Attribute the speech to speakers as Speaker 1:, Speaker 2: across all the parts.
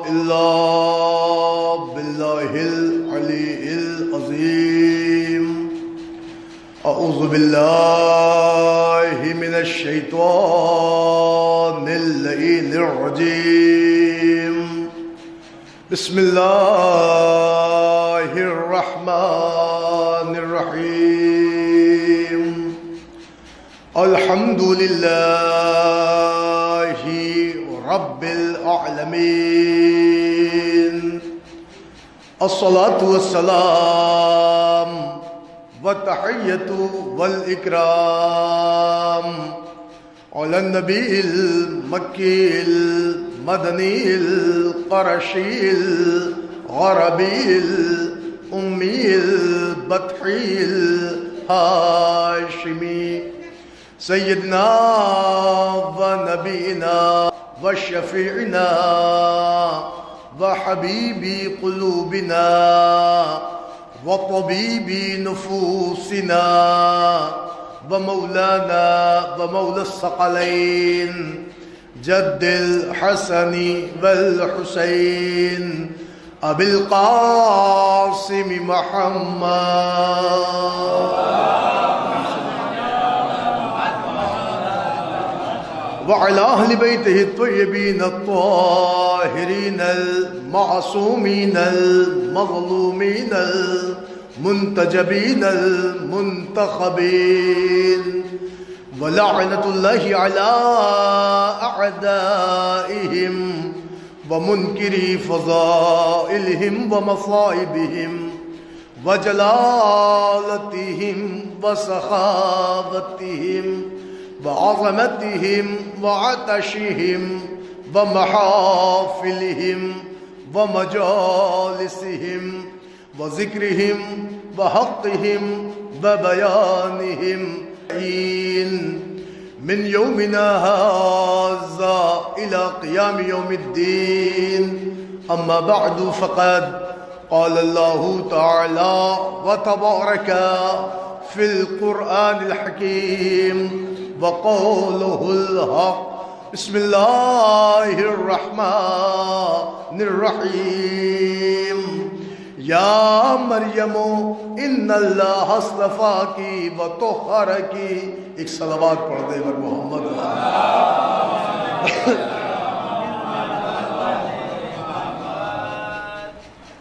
Speaker 1: إلا بالله العلي العظيم. أعوذ بالله من الشيطان اللعين الرجيم. بسم الله الرحمن الرحيم. الحمد لله رب العالمين. الصلاة والسلام والتحية والإكرام على النبي المكي المدني القرشي العربي الأمي البطحي الهاشمي سيدنا ونبينا وشفيعنا وحبيب قلوبنا وطبيب نفوسنا ومولانا ومولى الثقلين جد الحسن والحسين أبي القاسم محمد وعلى أهل بيته الطيبين الطاهرين المعصومين المظلومين المنتجبين المنتخبين ولعنة الله على أعدائهم ومنكري فضائلهم ومصائبهم وجلالتهم وسخاوتهم وعظمتهم وعطشهم ومحافلهم ومجالسهم وذكرهم وحقهم وبيانهم من يومنا هذا إلى قيام يوم الدين. أما بعد فقد قال الله تعالى وتبارك في القرآن الحكيم وقوله الحق. بسم الله الرحمن الرحيم. يا مريم إن الله اصطفاك وطهرك. ایک صلوات پڑھ دے بر محمد.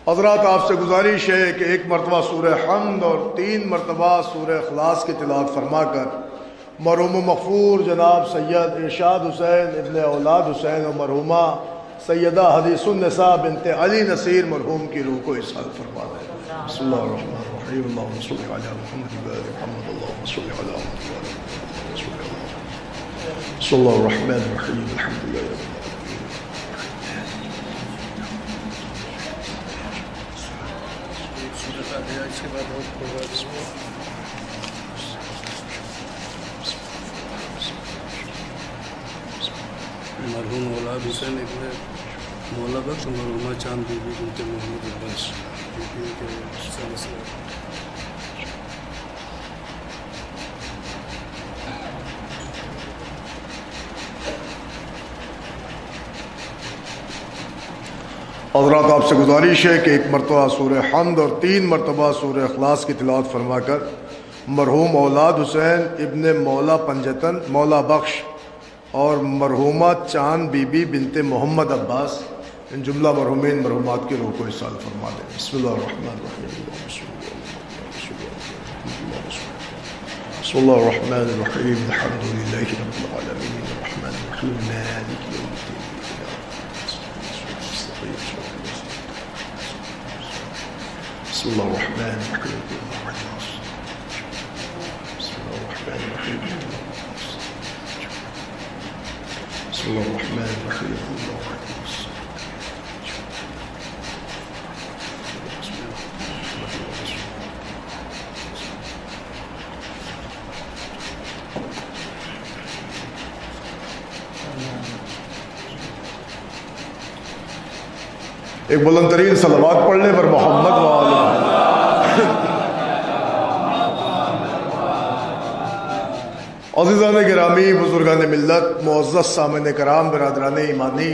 Speaker 1: حضرات آپ سے گزارش ہے کہ ایک مرتبہ سورہ حمد اور 3 مرتبہ سورہ اخلاص کی تلاوت فرما کر مرحوم و مغفور جناب سید ارشاد حسین ابن اولاد حسین و مرحومہ سیدہ حدیث النساء بنت علی نصیر مرحوم کی روح کو ارسال فرما دیں. بسم اللہ الرحمن الرحیم. اللہم صلی علی محمد و آل محمد. اللہم صلی علی محمد و آل محمد. بسم اللہ الرحمن الرحیم. الحمد للہ.
Speaker 2: مرحوم اولاد حسین ابن مولا بخش مرحومہ چاند بی بی بنت محمد عباس.
Speaker 1: حضرات آپ سے گزارش ہے کہ ایک مرتبہ سورہ حمد اور 3 مرتبہ سورہ اخلاص کی تلاوت فرما کر مرحوم اولاد حسین ابن مولا پنجتن مولا بخش اور مرحومہ چاند بی بی بنت محمد عباس ان جملہ مرحومین مرحومات کی روح کو ارسال فرما دیں. بسم اللہ الرحمن الرحیم. بسم اللہ الرحمن الرحیم. الحمد للہ رب العالمین الرحمن الرحیم مالک یوم الدین. بسم اللہ الرحمن الرحیم. بسم اللہ الرحمن الرحیم. بسم اللہ الرحمن الرحیم. ایک بلند ترین صلوات پڑھنے پر محمد وآلہ. عزیزان گرامی، بزرگان ملت، معزز سامعین کرام، برادران ایمانی،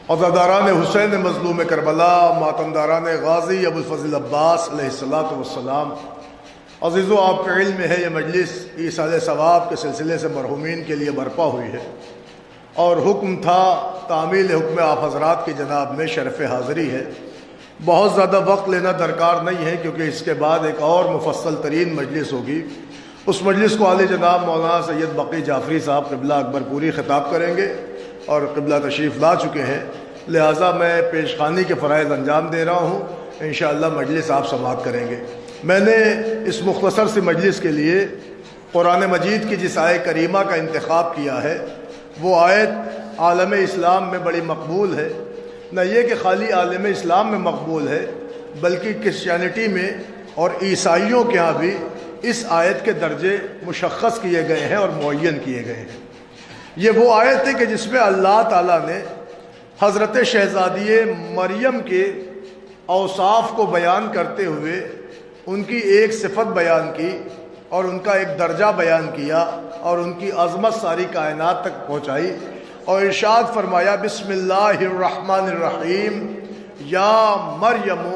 Speaker 1: عزاداران حسین مظلوم کربلا، ماتمداران غازی ابوالفضل عباس علیہ الصلاۃ والسلام، عزیزو آپ کا علم ہے یہ مجلس ایصال ثواب کے سلسلے سے مرحومین کے لیے برپا ہوئی ہے، اور حکم تھا تعمیل حکم آپ حضرات کی جناب میں شرف حاضری ہے۔ بہت زیادہ وقت لینا درکار نہیں ہے کیونکہ اس کے بعد ایک اور مفصل ترین مجلس ہوگی۔ اس مجلس کو عالی جناب مولانا سید بقی جعفری صاحب قبلہ اکبر پوری خطاب کریں گے اور قبلہ تشریف لا چکے ہیں، لہٰذا میں پیش خوانی کے فرائض انجام دے رہا ہوں، انشاءاللہ مجلس آپ سماعت کریں گے۔ میں نے اس مختصر سی مجلس کے لیے قرآن مجید کی جس آیت کریمہ کا انتخاب کیا ہے وہ آیت عالم اسلام میں بڑی مقبول ہے، نہ یہ کہ خالی عالم اسلام میں مقبول ہے بلکہ کرسچینٹی میں اور عیسائیوں کے ہاں بھی اس آیت کے درجے مشخص کیے گئے ہیں اور معین کیے گئے ہیں۔ یہ وہ آیت ہے کہ جس میں اللہ تعالیٰ نے حضرت شہزادی مریم کے اوصاف کو بیان کرتے ہوئے ان کی ایک صفت بیان کی اور ان کا ایک درجہ بیان کیا اور ان کی عظمت ساری کائنات تک پہنچائی، اور ارشاد فرمایا بسم اللہ الرحمن الرحیم یا مریم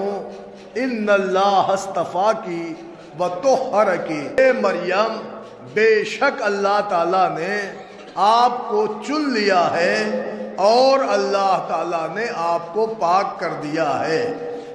Speaker 1: ان اللہ اصطفاکی وطہرکی، اے مریم بے شک اللہ تعالیٰ نے آپ کو چن لیا ہے اور اللہ تعالیٰ نے آپ کو پاک کر دیا ہے۔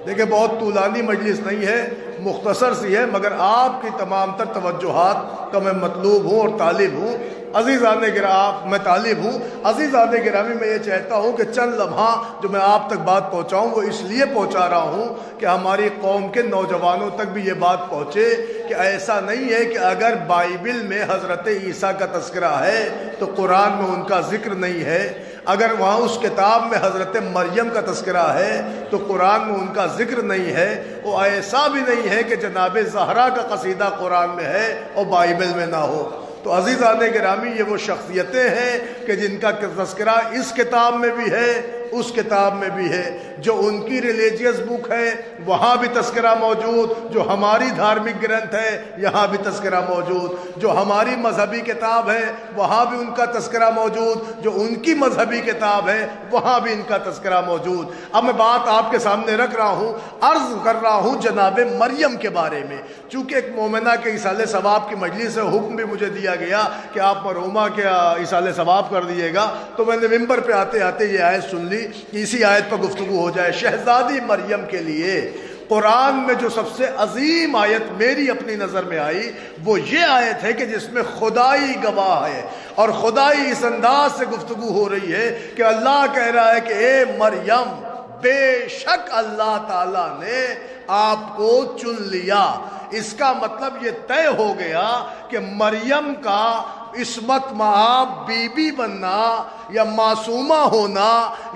Speaker 1: دیکھیں بہت طولانی مجلس نہیں ہے، مختصر سی ہے، مگر آپ کی تمام تر توجہات کا میں مطلوب ہوں اور طالب ہوں۔ عزیزان گرامی، میں طالب ہوں، عزیزان گرامی میں یہ چاہتا ہوں کہ چند لمحہ جو میں آپ تک بات پہنچاؤں وہ اس لیے پہنچا رہا ہوں کہ ہماری قوم کے نوجوانوں تک بھی یہ بات پہنچے کہ ایسا نہیں ہے کہ اگر بائبل میں حضرت عیسیٰ کا تذکرہ ہے تو قرآن میں ان کا ذکر نہیں ہے، اگر وہاں اس کتاب میں حضرت مریم کا تذکرہ ہے تو قرآن میں ان کا ذکر نہیں ہے، وہ ایسا بھی نہیں ہے کہ جناب زہرا کا قصیدہ قرآن میں ہے اور بائبل میں نہ ہو۔ تو عزیزان گرامی یہ وہ شخصیتیں ہیں کہ جن کا تذکرہ اس کتاب میں بھی ہے اس کتاب میں بھی ہے، جو ان کی ریلیجیس بک ہے وہاں بھی تذکرہ موجود، جو ہماری دھارمک گرنتھ ہے یہاں بھی تذکرہ موجود، جو ہماری مذہبی کتاب ہے وہاں بھی ان کا تذکرہ موجود، جو ان کی مذہبی کتاب ہے وہاں بھی ان کا تذکرہ موجود۔ اب میں بات آپ کے سامنے رکھ رہا ہوں، عرض کر رہا ہوں جناب مریم کے بارے میں، چونکہ ایک مومنہ کے ایصال ثواب کی مجلس سے حکم بھی مجھے دیا گیا کہ آپ مرحومہ کے ایصال ثواب کر دیے گا، تو میں نے ممبر پہ آتے آتے یہ آیت سن لی کہ اسی آیت پر گفتگو ہو جائے۔ شہزادی مریم کے لیے قرآن میں جو سب سے عظیم آیت میری اپنی نظر میں آئی وہ یہ آیت ہے کہ جس میں خدائی گواہ ہے، اور خدائی اس انداز سے گفتگو ہو رہی ہے کہ اللہ کہہ رہا ہے کہ اے مریم بے شک اللہ تعالیٰ نے آپ کو چن لیا۔ اس کا مطلب یہ طے ہو گیا کہ مریم کا عصمت مآب بی بی بننا یا معصومہ ہونا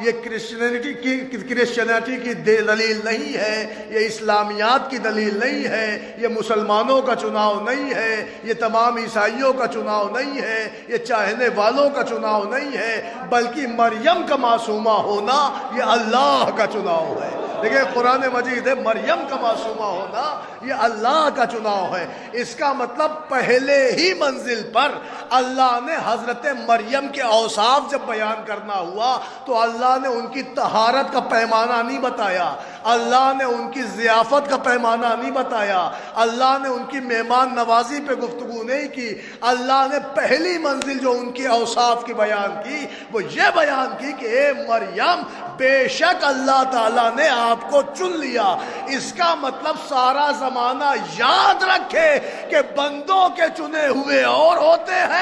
Speaker 1: یہ کرسچینٹی کی دلیل نہیں ہے، یہ اسلامیات کی دلیل نہیں ہے، یہ مسلمانوں کا چناؤ نہیں ہے، یہ تمام عیسائیوں کا چناؤ نہیں ہے، یہ چاہنے والوں کا چناؤ نہیں ہے، بلکہ مریم کا معصومہ ہونا یہ اللہ کا چناؤ ہے۔ دیکھیں قرآن مجید ہے مریم کا معصومہ ہونا یہ اللہ کا چناؤ ہے۔ اس کا مطلب پہلے ہی منزل پر اللہ نے حضرت مریم کے اوصاف جب بیان کرنا ہوا تو اللہ نے ان کی طہارت کا پیمانہ نہیں بتایا، اللہ نے ان کی ضیافت کا پیمانہ نہیں بتایا، اللہ نے ان کی مہمان نوازی پہ گفتگو نہیں کی، اللہ نے پہلی منزل جو ان کے اوصاف کی بیان کی وہ یہ بیان کی کہ اے مریم بے شک اللہ تعالیٰ نے آپ کو چن لیا۔ اس کا مطلب سارا زمانہ یاد رکھے کہ بندوں کے چنے ہوئے اور ہوتے ہیں،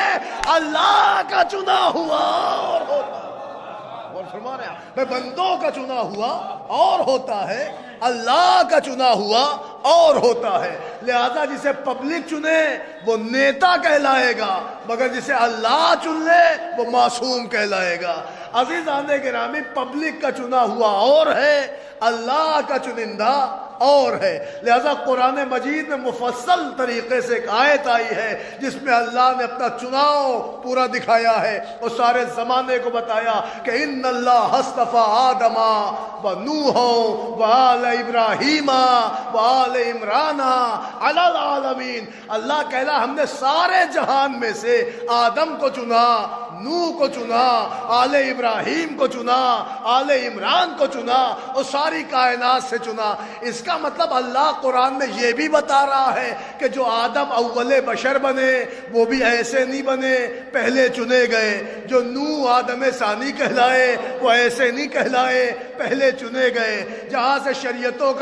Speaker 1: اللہ کا چنا ہوا اور ہوتا ہے۔ اور فرما رہے ہیں میں بندوں کا چنا ہوا اور ہوتا ہے، اللہ کا چنا ہوا اور ہوتا ہے۔ لہذا جسے پبلک چنے وہ نیتا کہلائے گا، مگر جسے اللہ چن لے وہ معصوم کہلائے گا۔ عزیزان گرامی پبلک کا چنا ہوا اور ہے، اللہ کا چنندہ اور ہے۔ لہذا قرآن مجید میں مفصل طریقے سے ایک آیت آئی ہے جس میں اللہ نے اپنا چناؤ پورا دکھایا ہے اور سارے زمانے کو بتایا کہ ان اللہ اصطفیٰ آدم و نوح و آل ابراہیم و آل عمران علی العالمین۔ اللہ کہلا ہم نے سارے جہان میں سے آدم کو چنا، نوح کو چنا، آل ابراہیم کو چنا، آل عمران کو چنا اور ساری کائنات سے چنا۔ اس کا مطلب اللہ قرآن میں یہ بھی بتا رہا ہے کہ جو آدم اول بشر بنے وہ بھی ایسے نہیں بنے، پہلے چنے گئے۔ جو نوح آدم ثانی کہلائے وہ ایسے نہیں کہلائے، پہلے چنے گئے۔ جہاں سے شریعتوں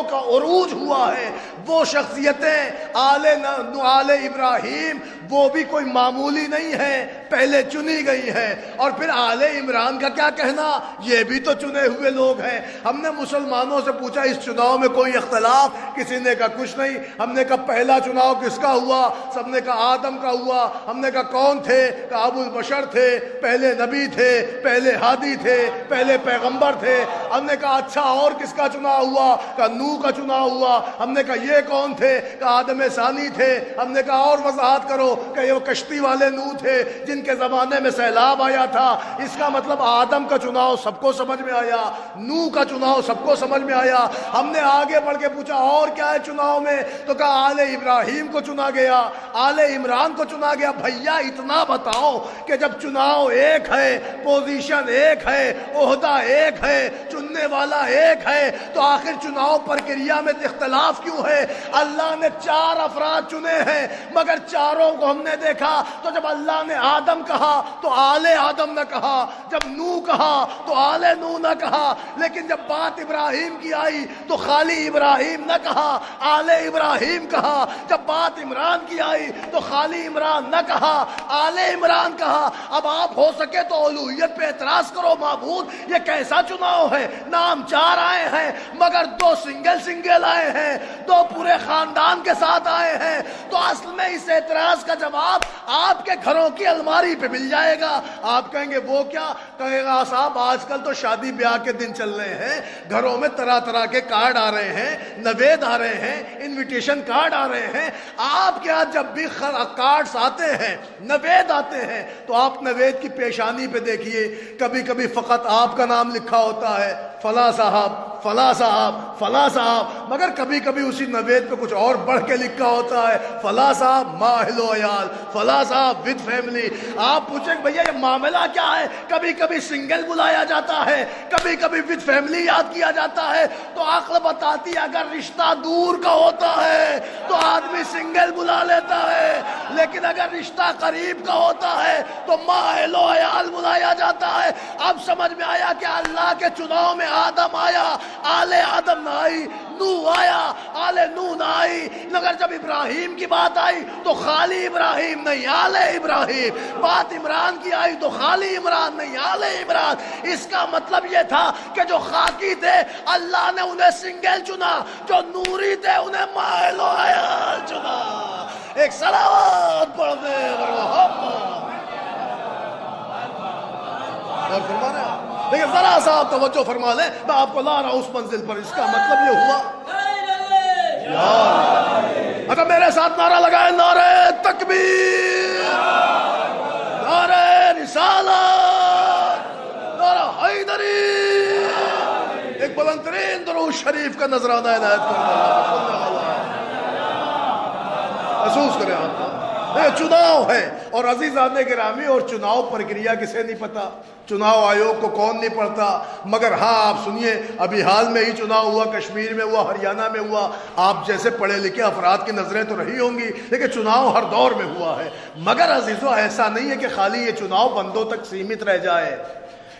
Speaker 1: کا عروج ہوا ہے، وہ شخصیتیں آل ابراہیم وہ بھی کوئی معمولی نہیں ہے، پہلے چنی گئی ہیں۔ اور پھر آل عمران کا کیا کہنا، یہ بھی تو چنے ہوئے لوگ ہیں۔ ہم نے مسلمانوں سے پوچھا اس چناؤ میں کوئی اختلاف، کسی نے کہا کچھ نہیں۔ ہم نے کہا پہلا چناؤ کس کا ہوا، سب نے کہا آدم کا ہوا۔ ہم نے کہا کون تھے، کہا ابو البشر تھے، پہلے نبی تھے، پہلے ہادی تھے، پہلے پیغمبر تھے۔ ہم نے کہا اچھا اور کس کا چناؤ ہوا، کہا نوح کا چناؤ ہوا۔ ہم نے کہا یہ کون تھے، کہا آدم ثانی تھے۔ ہم نے کہا اور وضاحت کرو، کہ یہ کشتی والے نوح تھے جن کے زمانے میں سیلاب آیا تھا۔ اس کا مطلب آدم کا چناؤ سب کو سمجھ میں آیا، نوح کا چناؤ سب کو سمجھ میں آیا۔ ہم نے آگے بڑھ کے پوچھا اور کیا ہے چناؤ میں، تو کہا آل ابراہیم کو چنا گیا، آل عمران کو چنا گیا۔ بھیا اتنا بتاؤ کہ جب چناؤ ایک ہے، پوزیشن ایک ہے، عہدہ ایک ہے، چننے والا ایک ہے، تو آخر چناؤ پرکریا میں اختلاف کیوں ہے؟ اللہ نے 4 افراد چنے ہیں، مگر چاروں کو ہم نے دیکھا تو جب اللہ نے آدم کہا تو آل آدم نہ کہا، جب نوح کہا تو آل نوح نہ کہا، لیکن جب بات ابراہیم کی آئی تو خالی ابراہیم نہ کہا، آل ابراہیم کہا۔ جب بات عمران کی آئی تو خالی عمران نہ کہا، آل عمران کہا۔ اب آپ ہو سکے تو الوہیت پہ اعتراض کرو، معبود یہ کیسا چناؤ ہے؟ نام 4 آئے ہیں مگر 2 سنگل آئے ہیں، 2 پورے خاندان کے ساتھ آئے ہیں۔ تو اصل میں اس اعتراض کا جواب آپ کے گھروں کی الماری پہ مل جائے گا۔ آپ کہیں گے وہ کیا؟ کہے گا صاحب آج کل تو شادی بیاہ کے دن چل رہے ہیں، گھروں میں طرح طرح کے کارڈ آ رہے ہیں، نوید آ رہے ہیں، انویٹیشن کارڈ آ رہے ہیں۔ آپ کے ہاتھ جب بھی کارڈز آتے ہیں، نوید آتے ہیں، تو آپ نوید کی پیشانی پہ دیکھیے، کبھی کبھی فقط آپ کا نام لکھا ہوتا ہے، فلاں صاحب فلاں صاحب فلاں صاحب، مگر کبھی کبھی اسی نوید پہ کچھ اور بڑھ کے لکھا ہوتا ہے، فلاں صاحب مع اہل و عیال، فلاں صاحب ود فیملی۔ آپ پوچھیں کہ بھیا یہ معاملہ کیا ہے؟ کبھی کبھی سنگل بلایا جاتا ہے، کبھی کبھی ود فیملی یاد کیا جاتا ہے۔ تو عقل بتاتی ہے اگر رشتہ دور کا ہوتا ہے تو آدمی سنگل بلا لیتا ہے، لیکن اگر رشتہ قریب کا ہوتا ہے تو مع اہل و عیال بلایا جاتا ہے۔ اب سمجھ میں آیا کہ اللہ کے چناؤ میں آدم آیا، آل آدم نہ آئی، نوح آیا، آل نوح نہ آئی۔ مگر جب ابراہیم کی بات آئی تو خالی ابراہیم نہیں، آل ابراہیم۔ بات عمران کی آئی تو خالی عمران نہیں، آل عمران۔ اس کا مطلب یہ تھا کہ جو خاکی تھے اللہ نے انہیں سنگل چنا، جو نوری تھے انہیں مع اہل و عیال چنا۔ ایک صلوات پڑھ دے لیکن ذرا سا آپ توجہ فرما لیں، میں آپ کو لا رہا ہوں اس منزل پر۔ اس کا مطلب یہ ہوا، اگر میرے ساتھ نعرہ لگائے، نعرہ تکبیر، نعرہ رسالت، نعرہ حیدری، ایک بلند ترین درود شریف کا نذرانہ عنایت کرنا، محسوس کریں آپ کو۔ یہ چناؤ ہے، اور عزیزان گرامی، اور چناؤ پرکریا کسے نہیں پتا، چناؤ آیوگ کو کون نہیں پڑھتا؟ مگر ہاں آپ سنیے، ابھی حال میں ہی چناؤ ہوا، کشمیر میں ہوا، ہریانہ میں ہوا۔ آپ جیسے پڑھے لکھے افراد کی نظریں تو رہی ہوں گی، لیکن چناؤ ہر دور میں ہوا ہے۔ مگر عزیزو ایسا نہیں ہے کہ خالی یہ چناؤ بندوں تک سیمت رہ جائے،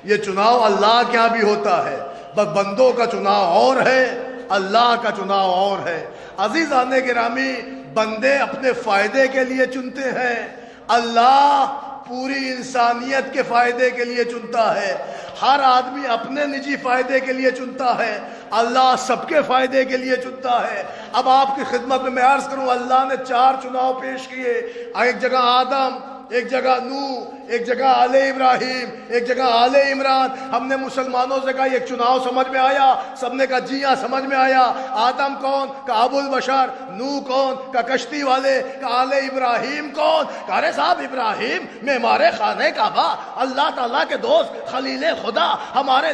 Speaker 1: یہ چناؤ اللہ کے یہاں بھی ہوتا ہے، بس بندوں کا چناؤ اور ہے، اللہ کا چناؤ اور ہے۔ عزیزان گرامی، بندے اپنے فائدے کے لیے چنتے ہیں، اللہ پوری انسانیت کے فائدے کے لیے چنتا ہے۔ ہر آدمی اپنے نجی فائدے کے لیے چنتا ہے، اللہ سب کے فائدے کے لیے چنتا ہے۔ اب آپ کی خدمت میں عرض کروں، اللہ نے 4 چناؤ پیش کیے، ایک جگہ آدم، ایک جگہ نوح، ایک جگہ آل ابراہیم، ایک جگہ آل عمران۔ ہم نے مسلمانوں سے کہا یہ چناؤ سمجھ میں آیا؟ سب نے کہا جی ہاں سمجھ میں آیا۔ آدم کون؟ کہا ابو البشر۔ نوح کون؟ کہا کشتی والے۔ کہا آل ابراہیم کون؟ کہا ارے صاحب ابراہیم معمار خانہ کعبہ، اللہ تعالیٰ کے دوست، خلیل خدا، ہمارے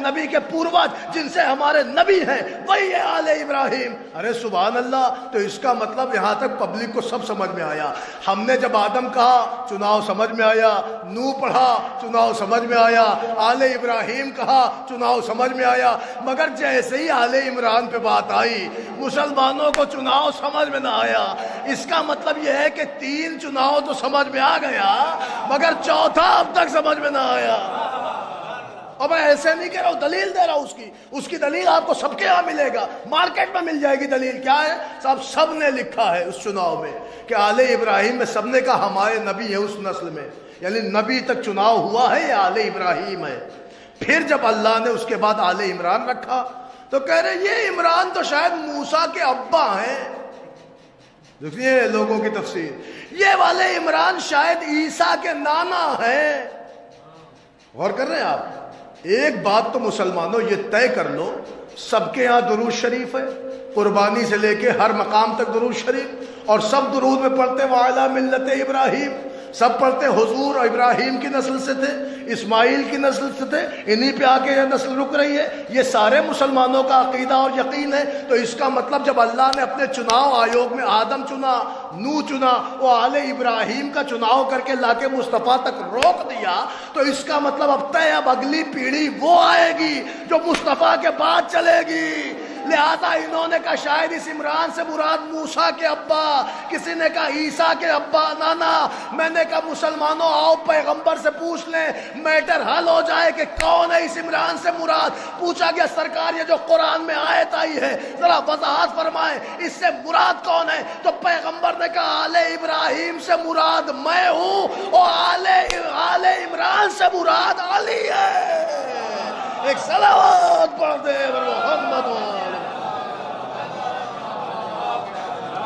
Speaker 1: نبی کے پوروج جن سے ہمارے نبی ہیں، وہی ہے آل ابراہیم۔ ارے سبحان اللہ! تو اس کا مطلب یہاں تک پبلک کو سب سمجھ میں آیا۔ ہم نے جب آدم کہا چناؤ سمجھ میں آیا، نوح پڑھا چناؤ سمجھ میں آیا، آل ابراہیم کہا چناؤ سمجھ میں آیا، مگر جیسے ہی آل عمران پہ بات آئی مسلمانوں کو چناؤ سمجھ میں نہ آیا۔ اس کا مطلب یہ ہے کہ 3 چناؤ تو سمجھ میں آ گیا مگر چوتھا اب تک سمجھ میں نہ آیا۔ اور میں ایسے نہیں کہہ رہا ہوں، دلیل دے رہا ہوں اس کی دلیل آپ کو سب کے یہاں ملے گا، مارکیٹ میں مل جائے گی دلیل۔ کیا ہے صاحب؟ سب نے لکھا ہے اس چناؤ میں کہ آل ابراہیم میں سب نے کہا ہمارے نبی ہے اس نسل میں، یعنی نبی تک چناؤ ہوا ہے یہ آل ابراہیم ہے۔ پھر جب اللہ نے اس کے بعد آل عمران رکھا تو کہہ رہے یہ عمران تو شاید موسیٰ کے ابا ہیں۔ دیکھیے لوگوں کی تفسیر، یہ والے عمران شاید عیسیٰ کے نانا ہیں۔ غور کر رہے ہیں آپ؟ ایک بات تو مسلمانوں یہ طے کر لو، سب کے ہاں درود شریف ہے، قربانی سے لے کے ہر مقام تک درود شریف، اور سب درود میں پڑھتے وعلیٰ ملت ابراہیم، سب پڑھتے حضور ابراہیم کی نسل سے تھے، اسماعیل کی نسل سے تھے، انہی پہ آ کے یہ نسل رک رہی ہے۔ یہ سارے مسلمانوں کا عقیدہ اور یقین ہے۔ تو اس کا مطلب جب اللہ نے اپنے چناؤ آیوگ میں آدم چنا، نوح چنا، وہ آل ابراہیم کا چناؤ کر کے لا کے مصطفیٰ تک روک دیا، تو اس کا مطلب اب طے اب اگلی پیڑھی وہ آئے گی جو مصطفیٰ کے بعد چلے گی۔ لہذا انہوں نے کہا شاید اس عمران سے مراد موسیٰ کے ابا، کسی نے کہا عیسیٰ کے ابا نانا۔ میں نے کہا مسلمانوں آؤ پیغمبر سے پوچھ لیں، میٹر حل ہو جائے کہ کون ہے اس عمران سے مراد۔ پوچھا گیا سرکار یہ جو قرآن میں آیت آئی ہے ذرا وضاحت فرمائیں اس سے مراد کون ہے؟ تو پیغمبر نے کہا آل ابراہیم سے مراد میں ہوں اور آل عمران سے مراد علی ہے۔ ایک صلوات پڑھ دے محمد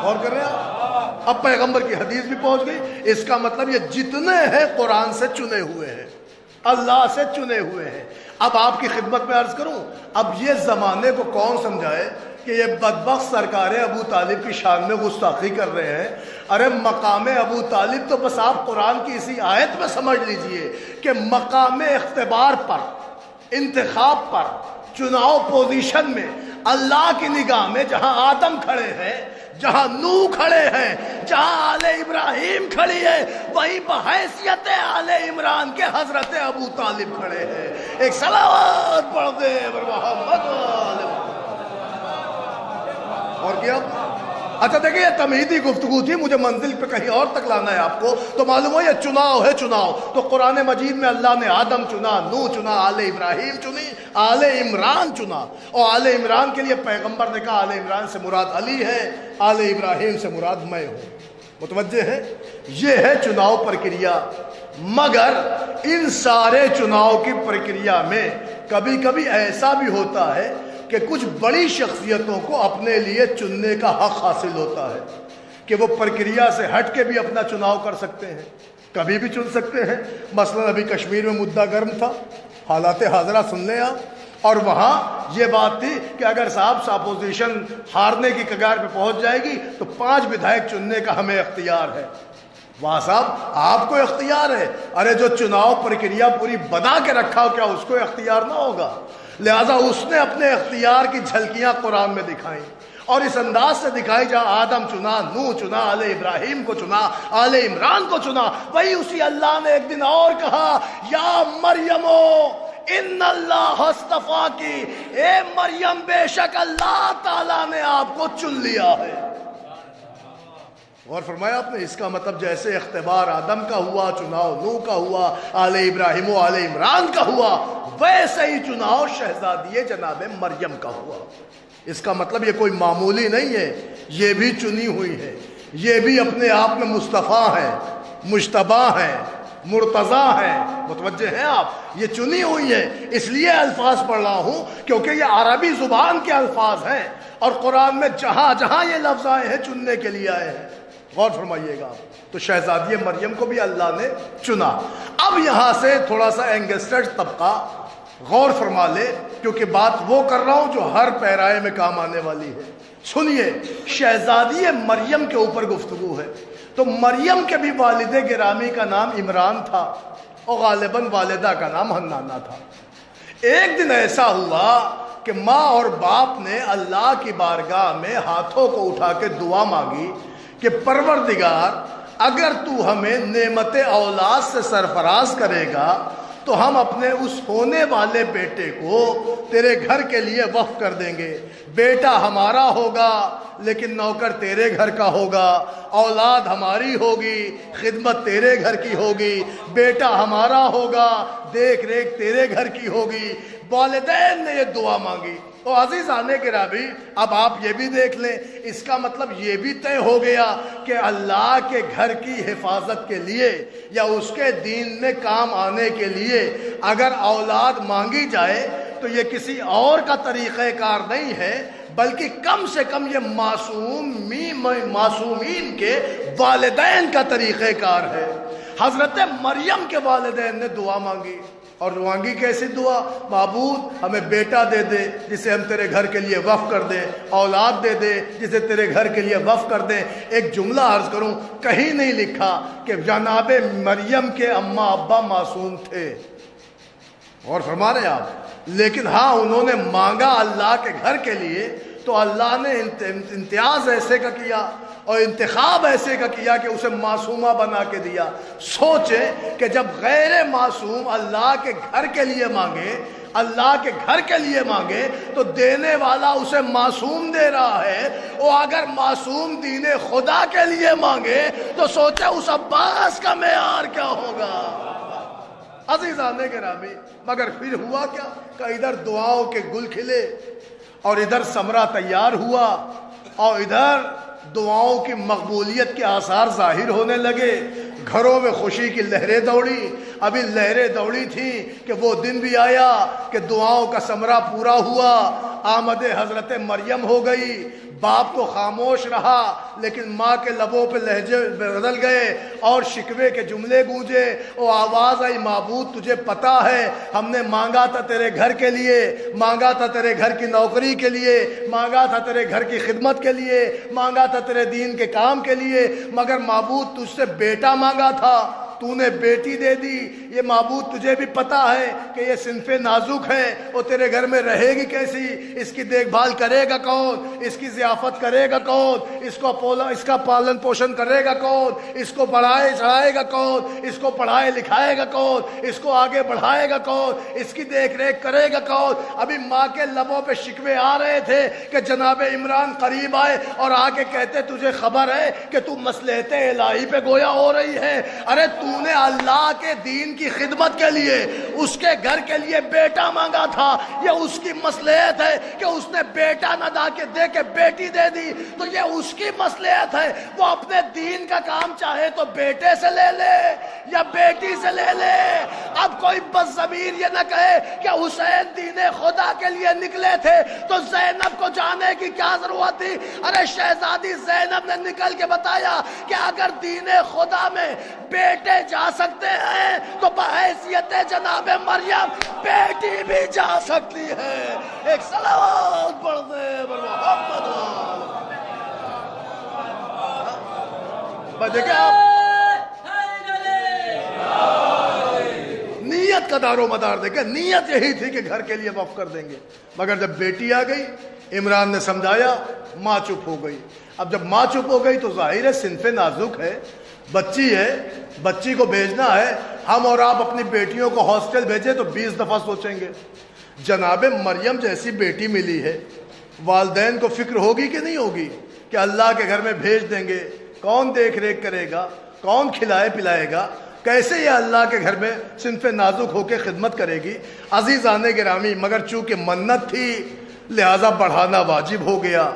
Speaker 1: اور کر رہے ہیں۔ اب پیغمبر کی حدیث بھی پہنچ گئی۔ اس کا مطلب یہ جتنے ہیں قرآن سے چنے ہوئے ہیں، اللہ سے چنے ہوئے ہیں۔ اب آپ کی خدمت میں عرض کروں، اب یہ زمانے کو کون سمجھائے کہ یہ بدبخت سرکار ابو طالب کی شان میں گستاخی کر رہے ہیں۔ ارے مقام ابو طالب تو بس آپ قرآن کی اسی آیت میں سمجھ لیجئے کہ مقام اختبار پر، انتخاب پر، چناؤ پوزیشن میں اللہ کی نگاہ میں جہاں آدم کھڑے ہیں، جہاں نوح کھڑے ہیں، جہاں آل ابراہیم کھڑی ہے، وہی بحیثیت آل عمران کے حضرت ابو طالب کھڑے ہیں۔ ایک صلوات پڑھ دے محمد اور کیا؟ اچھا دیکھیں یہ تمہیدی گفتگو تھی، مجھے منزل پہ کہیں اور تک لانا ہے آپ کو، تو معلوم ہو یہ چناؤ ہے چناؤ۔ تو قرآن مجید میں اللہ نے آدم چنا، نوح چنا، آل ابراہیم چنی، آل عمران چنا، اور آل عمران کے لیے پیغمبر نے کہا آل عمران سے مراد علی ہے، آل ابراہیم سے مراد میں ہوں۔ متوجہ ہے؟ یہ ہے چناؤ پرکریا۔ مگر ان سارے چناؤ کی پرکریا میں کبھی کبھی ایسا بھی ہوتا ہے کہ کچھ بڑی شخصیتوں کو اپنے لیے چننے کا حق حاصل ہوتا ہے کہ وہ پرکریا سے ہٹ کے بھی اپنا چناؤ کر سکتے ہیں، کبھی بھی چن سکتے ہیں۔ مثلا ابھی کشمیر میں مدعا گرم تھا، حالات حاضرہ سن لیں آپ، اور وہاں یہ بات تھی کہ اگر صاحب اپوزیشن ہارنے کی کگار پہ پہنچ جائے گی تو 5 ودھائک چننے کا ہمیں اختیار ہے۔ وہاں صاحب آپ کو اختیار ہے، ارے جو چناؤ پرکریا پوری بنا کے رکھا ہو کیا اس کو اختیار نہ ہوگا؟ لہذا اس نے اپنے اختیار کی جھلکیاں قرآن میں دکھائیں، اور اس انداز سے دکھائی جہاں آدم چنا، نوح چنا، آل ابراہیم کو چنا، آل عمران کو چنا، وہی اسی اللہ نے ایک دن اور کہا یا مریمو ان اللہ اصطفیٰ کی، اے مریم بے شک اللہ تعالیٰ نے آپ کو چن لیا ہے۔ غور فرمایا آپ نے؟ اس کا مطلب جیسے اختبار آدم کا ہوا، چناؤ نوح کا ہوا، آل ابراہیم و آل عمران کا ہوا، ویسے ہی چناؤ شہزادی جناب مریم کا ہوا۔ اس کا مطلب یہ کوئی معمولی نہیں ہے، یہ بھی چنی ہوئی ہے، یہ بھی اپنے آپ میں مصطفیٰ ہے، مجتبیٰ ہے، مرتضیٰ ہے۔ متوجہ ہیں آپ؟ یہ چنی ہوئی ہے۔ اس لیے الفاظ پڑھ رہا ہوں کیونکہ یہ عربی زبان کے الفاظ ہیں، اور قرآن میں جہاں جہاں یہ لفظ آئے ہیں چننے کے لیے آئے ہیں۔ غور فرمائیے گا. تو شہزادی مریم کو بھی اللہ نے چنا. اب یہاں سے تھوڑا سا اینگسٹرڈ طبقہ غور فرما لے، کیونکہ بات وہ کر رہا ہوں جو ہر پیرائے میں کام آنے والی ہے. سنیے، شہزادی مریم کے اوپر گفتگو ہے. تو مریم کے بھی والد گرامی کا نام عمران تھا اور غالباً والدہ کا نام حنانہ تھا. ایک دن ایسا ہوا کہ ماں اور باپ نے اللہ کی بارگاہ میں ہاتھوں کو اٹھا کے دعا مانگی کہ پروردگار، اگر تو ہمیں نعمت اولاد سے سرفراز کرے گا تو ہم اپنے اس ہونے والے بیٹے کو تیرے گھر کے لیے وقف کر دیں گے. بیٹا ہمارا ہوگا لیکن نوکر تیرے گھر کا ہوگا، اولاد ہماری ہوگی خدمت تیرے گھر کی ہوگی، بیٹا ہمارا ہوگا دیکھ ریکھ تیرے گھر کی ہوگی. والدین نے یہ دعا مانگی. تو عزیزان گرامی، اب آپ یہ بھی دیکھ لیں، اس کا مطلب یہ بھی طے ہو گیا کہ اللہ کے گھر کی حفاظت کے لیے یا اس کے دین میں کام آنے کے لیے اگر اولاد مانگی جائے تو یہ کسی اور کا طریقہ کار نہیں ہے، بلکہ کم سے کم یہ معصومین کے والدین کا طریقہ کار ہے. حضرت مریم کے والدین نے دعا مانگی، اور مانگی کیسی دعا؟ معبود ہمیں بیٹا دے دے جسے ہم تیرے گھر کے لیے وقف کر دیں، اولاد دے دے جسے تیرے گھر کے لیے وقف کر دیں. ایک جملہ عرض کروں، کہیں نہیں لکھا کہ جناب مریم کے اماں ابا معصوم تھے، غور فرما رہے ہیں آپ، لیکن ہاں انہوں نے مانگا اللہ کے گھر کے لیے تو اللہ نے امتیاز ایسے کا کیا اور انتخاب ایسے کا کیا کہ اسے معصومہ بنا کے دیا. سوچیں کہ جب غیر معصوم اللہ کے گھر کے لیے مانگے، اللہ کے گھر کے لیے مانگے تو دینے والا اسے معصوم دے رہا ہے، اور اگر معصوم دین خدا کے لیے مانگے تو سوچیں اس عباس کا معیار کیا ہوگا. عزیزان گرامی، مگر پھر ہوا کیا کہ ادھر دعاؤں کے گل کھلے اور ادھر ثمرہ تیار ہوا اور ادھر دعاؤں کی مقبولیت کے آثار ظاہر ہونے لگے. گھروں میں خوشی کی لہریں دوڑی. ابھی لہریں دوڑی تھیں کہ وہ دن بھی آیا کہ دعاؤں کا ثمرہ پورا ہوا. آمد حضرت مریم ہو گئی. باپ تو خاموش رہا لیکن ماں کے لبوں پہ لہجے بدل گئے اور شکوے کے جملے گونجے اور آواز آئی، معبود تجھے پتا ہے ہم نے مانگا تھا تیرے گھر کے لیے، مانگا تھا تیرے گھر کی نوکری کے لیے، مانگا تھا تیرے گھر کی خدمت کے لیے، مانگا تھا تیرے دین کے کام کے لیے، مگر معبود تجھ سے بیٹا مانگا تھا، تو نے بیٹی دے دی. یہ معبود تجھے بھی پتا ہے کہ یہ صنف نازک ہے اور تیرے گھر میں رہے گی کیسی، اس کی دیکھ بھال کرے گا کون، اس کی ضیافت کرے گا کون، اس کا پالن پوشن کرے گا کون، اس کو بڑھائے چڑھائے گا کون، اس کو پڑھائے لکھائے گا کون، اس کو آگے بڑھائے گا کون، اس کی دیکھ ریکھ کرے گا کون. ابھی ماں کے لبوں پہ شکوے آ رہے تھے کہ جناب عمران قریب آئے اور آ کے کہتے تجھے خبر ہے کہ تو مصلحت الہی پہ گویا ہو رہی ہے. ارے تو نے اللہ کے دین کی خدمت کے لیے اس کے گھر کے لیے بیٹا مانگا تھا، یہ اس کی مصلحت ہے کہ اس نے بیٹا نہ دے کے بیٹی دے دی، تو یہ اس کی مصلحت ہے. وہ اپنے دین کا کام چاہے تو بیٹے سے لے لے یا بیٹی سے لے لے. اب کوئی بد ضمیر یہ نہ کہے کہ حسین دین خدا کے لیے نکلے تھے تو زینب کو جانے کی کیا ضرورت تھی. ارے شہزادی زینب نے نکل کے بتایا کہ اگر دین خدا میں بیٹے جا سکتے ہیں تو بحیثیت جناب مریم بیٹی بھی جا سکتی ہے. ایک صلوات پڑھ دے محمد. نیت کا دار و مدار دیکھیں، نیت یہی تھی کہ گھر کے لیے وقف کر دیں گے، مگر جب بیٹی آ گئی عمران نے سمجھایا، ماں چپ ہو گئی. اب جب ماں چپ ہو گئی تو ظاہر ہے صنف نازک ہے، بچی ہے، بچی کو بھیجنا ہے. ہم اور آپ اپنی بیٹیوں کو ہاسٹل بھیجیں تو 20 دفعہ سوچیں گے. جناب مریم جیسی بیٹی ملی ہے، والدین کو فکر ہوگی کہ نہیں ہوگی کہ اللہ کے گھر میں بھیج دیں گے، کون دیکھ ریکھ کرے گا، کون کھلائے پلائے گا، کیسے یہ اللہ کے گھر میں صنف نازک ہو کے خدمت کرے گی. عزیزان گرامی، مگر چونکہ منت تھی لہذا بڑھانا واجب ہو گیا.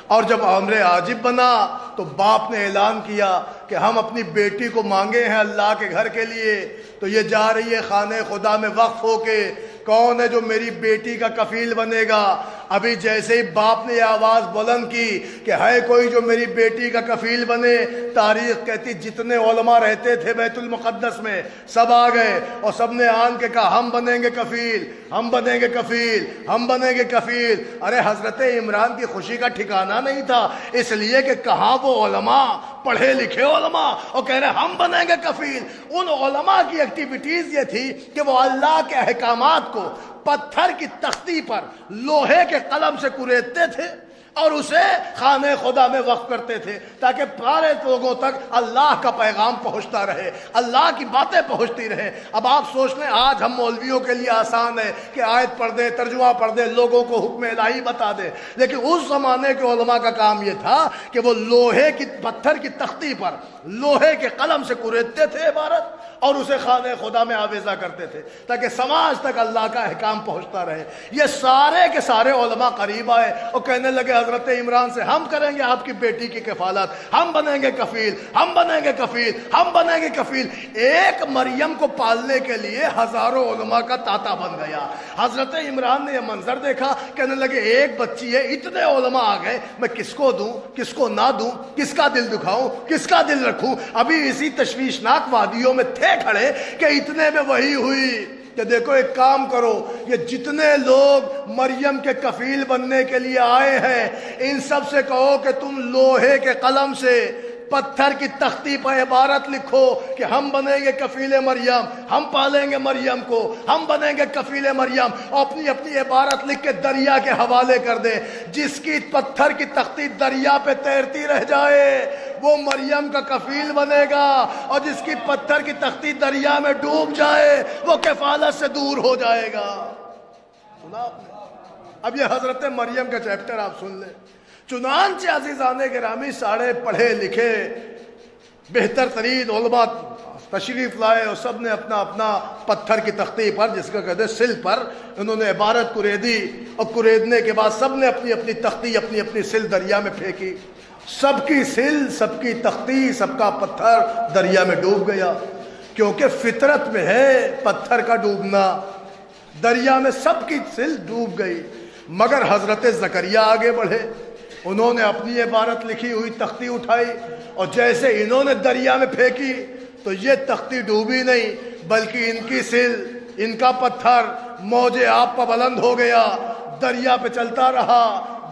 Speaker 1: اور جب امر واجب بنا تو باپ نے اعلان کیا کہ ہم اپنی بیٹی کو مانگے ہیں اللہ کے گھر کے لیے، تو یہ جا رہی ہے خانہ خدا میں وقف ہو کے. کون ہے جو میری بیٹی کا کفیل بنے گا؟ ابھی جیسے ہی باپ نے یہ آواز بلند کی کہ ہے کوئی جو میری بیٹی کا کفیل بنے، تاریخ کہتی جتنے علماء رہتے تھے بیت المقدس میں سب آ گئے اور سب نے آن کے کہا ہم بنیں گے کفیل، ہم بنیں گے کفیل، ہم بنیں گے کفیل۔ ارے حضرت عمران کی خوشی کا ٹھکانہ نہیں تھا، اس لیے کہ کہاں وہ علماء، پڑھے لکھے علماء، اور کہہ رہے ہم بنیں گے کفیل۔ ان علماء کی ایکٹیویٹیز یہ تھی کہ وہ اللہ کے احکامات کو پتھر کی تختی پر لوہے کے قلم سے کریدتے تھے اور اسے خانہ خدا میں وقف کرتے تھے تاکہ سارے لوگوں تک اللہ کا پیغام پہنچتا رہے، اللہ کی باتیں پہنچتی رہے۔ اب آپ سوچ لیں آج ہم مولویوں کے لیے آسان ہے کہ آیت پڑھ دیں، ترجمہ پڑھ دیں، لوگوں کو حکم الہی بتا دیں، لیکن اس زمانے کے علماء کا کام یہ تھا کہ وہ لوہے کی پتھر کی تختی پر لوہے کے قلم سے کریدتے تھے عبارت اور اسے خانہ خدا میں آویزہ کرتے تھے تاکہ سماج تک اللہ کا احکام پہنچتا رہے۔ یہ سارے کے سارے علماء قریب آئے اور کہنے لگے حضرت عمران سے ہم کریں گے آپ کی بیٹی کی کفالت، ہم بنیں گے کفیل، ہم بنیں گے کفیل، ہم بنیں گے کفیل۔ ایک مریم کو پالنے کے لیے ہزاروں علماء کا تاتا بن گیا۔ حضرت عمران نے یہ منظر دیکھا، کہنے لگے ایک بچی ہے، اتنے علماء آ گئے، میں کس کو دوں، کس کو نہ دوں، کس کا دل دکھاؤں، کس کا دل رکھوں۔ ابھی اسی تشویشناک وادیوں میں تھے کھڑے کہ اتنے میں وہی ہوئی کہ دیکھو ایک کام کرو، یہ جتنے لوگ مریم کے کفیل بننے کے لیے آئے ہیں ان سب سے کہو کہ تم لوہے کے قلم سے پتھر کی تختی پر عبارت لکھو کہ ہم بنیں گے کفیل مریم، ہم پالیں گے مریم کو، ہم بنیں گے کفیل مریم، اور اپنی اپنی عبارت لکھ کے دریا کے حوالے کر دیں۔ جس کی پتھر کی تختی دریا پہ تیرتی رہ جائے وہ مریم کا کفیل بنے گا، اور جس کی پتھر کی تختی دریا میں ڈوب جائے وہ کفالت سے دور ہو جائے گا۔ سنا آپ نے؟ اب یہ حضرت مریم کا چیپٹر آپ سن لیں۔ چنانچہ عزیزان گرامی سارے پڑھے لکھے بہتر ترین علماء تشریف لائے اور سب نے اپنا اپنا پتھر کی تختی پر، جس کا کہتے ہیں سل پر، انہوں نے عبارت کریدی، اور کریدنے کے بعد سب نے اپنی اپنی تختی، اپنی اپنی سل دریا میں پھینکی۔ سب کی سل، سب کی تختی، سب کا پتھر دریا میں ڈوب گیا، کیونکہ فطرت میں ہے پتھر کا ڈوبنا۔ دریا میں سب کی سل ڈوب گئی، مگر حضرت زکریا آگے بڑھے، انہوں نے اپنی عبارت لکھی ہوئی تختی اٹھائی، اور جیسے انہوں نے دریا میں پھینکی تو یہ تختی ڈوبی نہیں بلکہ ان کی سل، ان کا پتھر موج آب پر بلند ہو گیا، دریا پہ چلتا رہا،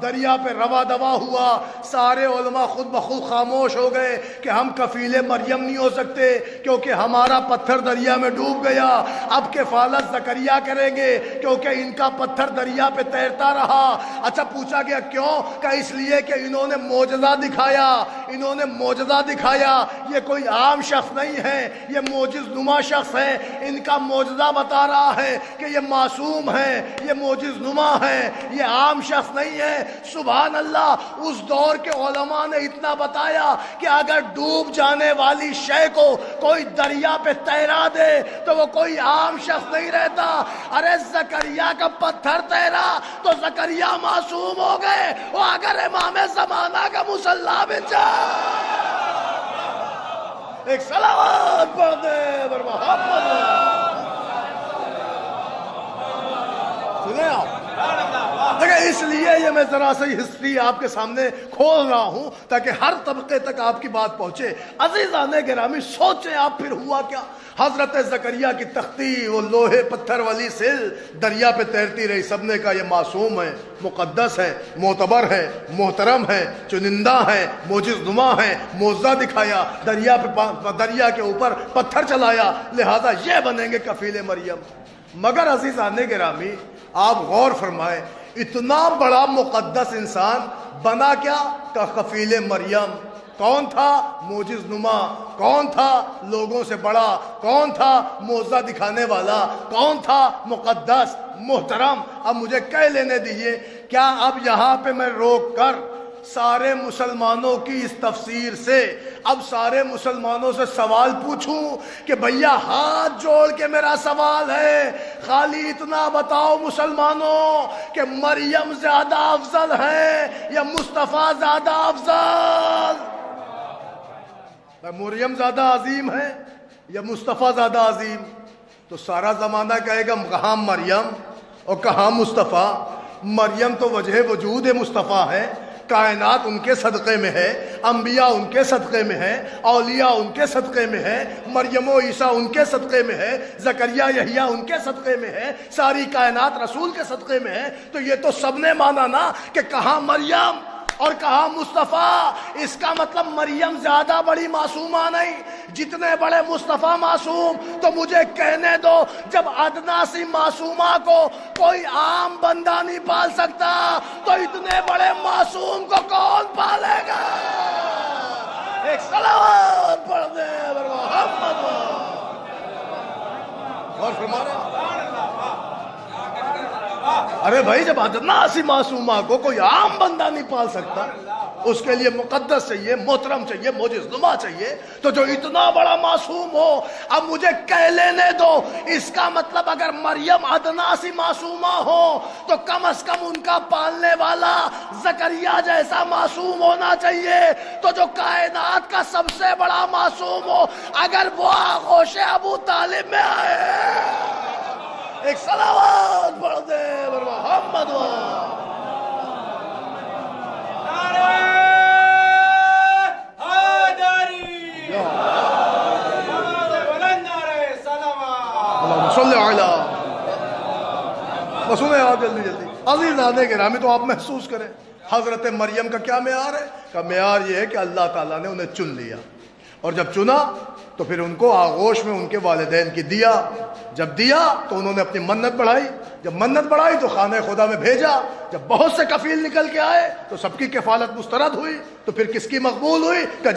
Speaker 1: دریا پہ روا دوا ہوا۔ سارے علماء خود بخود خاموش ہو گئے کہ ہم کفیل مریم نہیں ہو سکتے کیونکہ ہمارا پتھر دریا میں ڈوب گیا۔ اب کفالت زکریا کریں گے کیونکہ ان کا پتھر دریا پہ تیرتا رہا۔ اچھا پوچھا گیا کیوں؟ کہ اس لیے کہ انہوں نے معجزہ دکھایا، انہوں نے معجزہ دکھایا۔ یہ کوئی عام شخص نہیں ہے، یہ معجز نما شخص ہے۔ ان کا معجزہ بتا رہا ہے کہ یہ معصوم ہے، یہ معجز نما ہے، یہ عام شخص نہیں ہے۔ سبحان اللہ، اس دور کے علماء نے اتنا بتایا کہ اگر ڈوب جانے والی شے کو کوئی دریا پہ تیرا دے تو وہ کوئی عام شخص نہیں رہتا۔ ارے زکریا کا پتھر تیرا تو زکریا معصوم ہو گئے، وہ اگر امام زمانہ کا مصلی بن جائے۔ ایک صلوات پڑھ دے بر محمد۔ سنیں آپ؟ دیکھیں اس لیے یہ میں ذرا سی ہسٹری آپ کے سامنے کھول رہا ہوں تاکہ ہر طبقے تک آپ کی بات پہنچے۔ عزیزان گرامی سوچیں آپ پھر ہوا کیا؟ حضرت زکریا کی تختی، وہ لوہے پتھر والی سل دریا پہ تیرتی رہی۔ سب نے کہا یہ معصوم ہے، مقدس ہے، معتبر ہے، محترم ہے، چنندہ ہے، معجز نما ہے، معجزہ دکھایا، دریا کے اوپر پتھر چلایا، لہذا یہ بنیں گے کفیل مریم۔ مگر عزیزان گرامی آپ غور فرمائیں، اتنا بڑا مقدس انسان بنا کیا؟ کہ کفیل مریم۔ کون تھا؟ معجز نما۔ کون تھا؟ لوگوں سے بڑا۔ کون تھا؟ معجزہ دکھانے والا۔ کون تھا؟ مقدس، محترم۔ اب مجھے کہہ لینے دیجیے، کیا اب یہاں پہ میں روک کر سارے مسلمانوں کی اس تفسیر سے اب سارے مسلمانوں سے سوال پوچھوں کہ بھیا ہاتھ جوڑ کے میرا سوال ہے، خالی اتنا بتاؤ مسلمانوں کہ مریم زیادہ افضل ہے یا مصطفیٰ زیادہ افضل؟ مریم زیادہ عظیم ہے یا مصطفیٰ زیادہ عظیم؟ تو سارا زمانہ کہے گا کہاں مریم اور کہاں مصطفیٰ، مریم تو وجہ وجود مصطفیٰ ہے، کائنات ان کے صدقے میں ہے، انبیاء ان کے صدقے میں ہے، اولیاء ان کے صدقے میں ہے، مریم و عیسیٰ ان کے صدقے میں ہے، زکریا یحییٰ ان کے صدقے میں ہے، ساری کائنات رسول کے صدقے میں ہے۔ تو یہ تو سب نے مانا نا کہ کہاں مریم اور کہاں مصطفیٰ۔ اس کا مطلب مریم زیادہ بڑی معصومہ نہیں، جتنے بڑے مصطفیٰ معصوم۔ تو مجھے کہنے دو، جب ادنا سی معصومہ کو کوئی عام بندہ نہیں پال سکتا تو اتنے بڑے معصوم کو کون پالے گا؟ ایک صلوات پڑھ دے محمد اور فرما رہے ہیں۔ ارے بھائی، جب ادنا سی معصومہ کو کوئی عام بندہ نہیں پال سکتا، اس کے لیے مقدس چاہیے، محترم چاہیے، معجز نما چاہیے، تو جو اتنا بڑا معصوم ہو، اب مجھے کہہ لینے دو، اس کا مطلب اگر مریم ادنا سی معصومہ ہو تو کم از کم ان کا پالنے والا زکریا جیسا معصوم ہونا چاہیے۔ تو جو کائنات کا سب سے بڑا معصوم ہو، اگر وہ آغوش ابو طالب میں آئے، ایک صلوات پڑھ دے محمد سنیں آپ جلدی جلدی عزیز آنے گرامی۔ تو آپ محسوس کریں حضرت مریم کا کیا معیار ہے؟ کا معیار یہ ہے کہ اللہ تعالیٰ نے انہیں چن لیا، اور جب چنا تو پھر ان کو آغوش میں ان کے والدین کی دیا۔ جب دیا تو انہوں نے اپنی منت بڑھائی، جب منت بڑھائی تو خانہ خدا میں بھیجا۔ جب بہت سے کفیل نکل کے آئے تو سب کی کفالت مسترد ہوئی، تو پھر کس کی مقبول ہوئی؟ کہ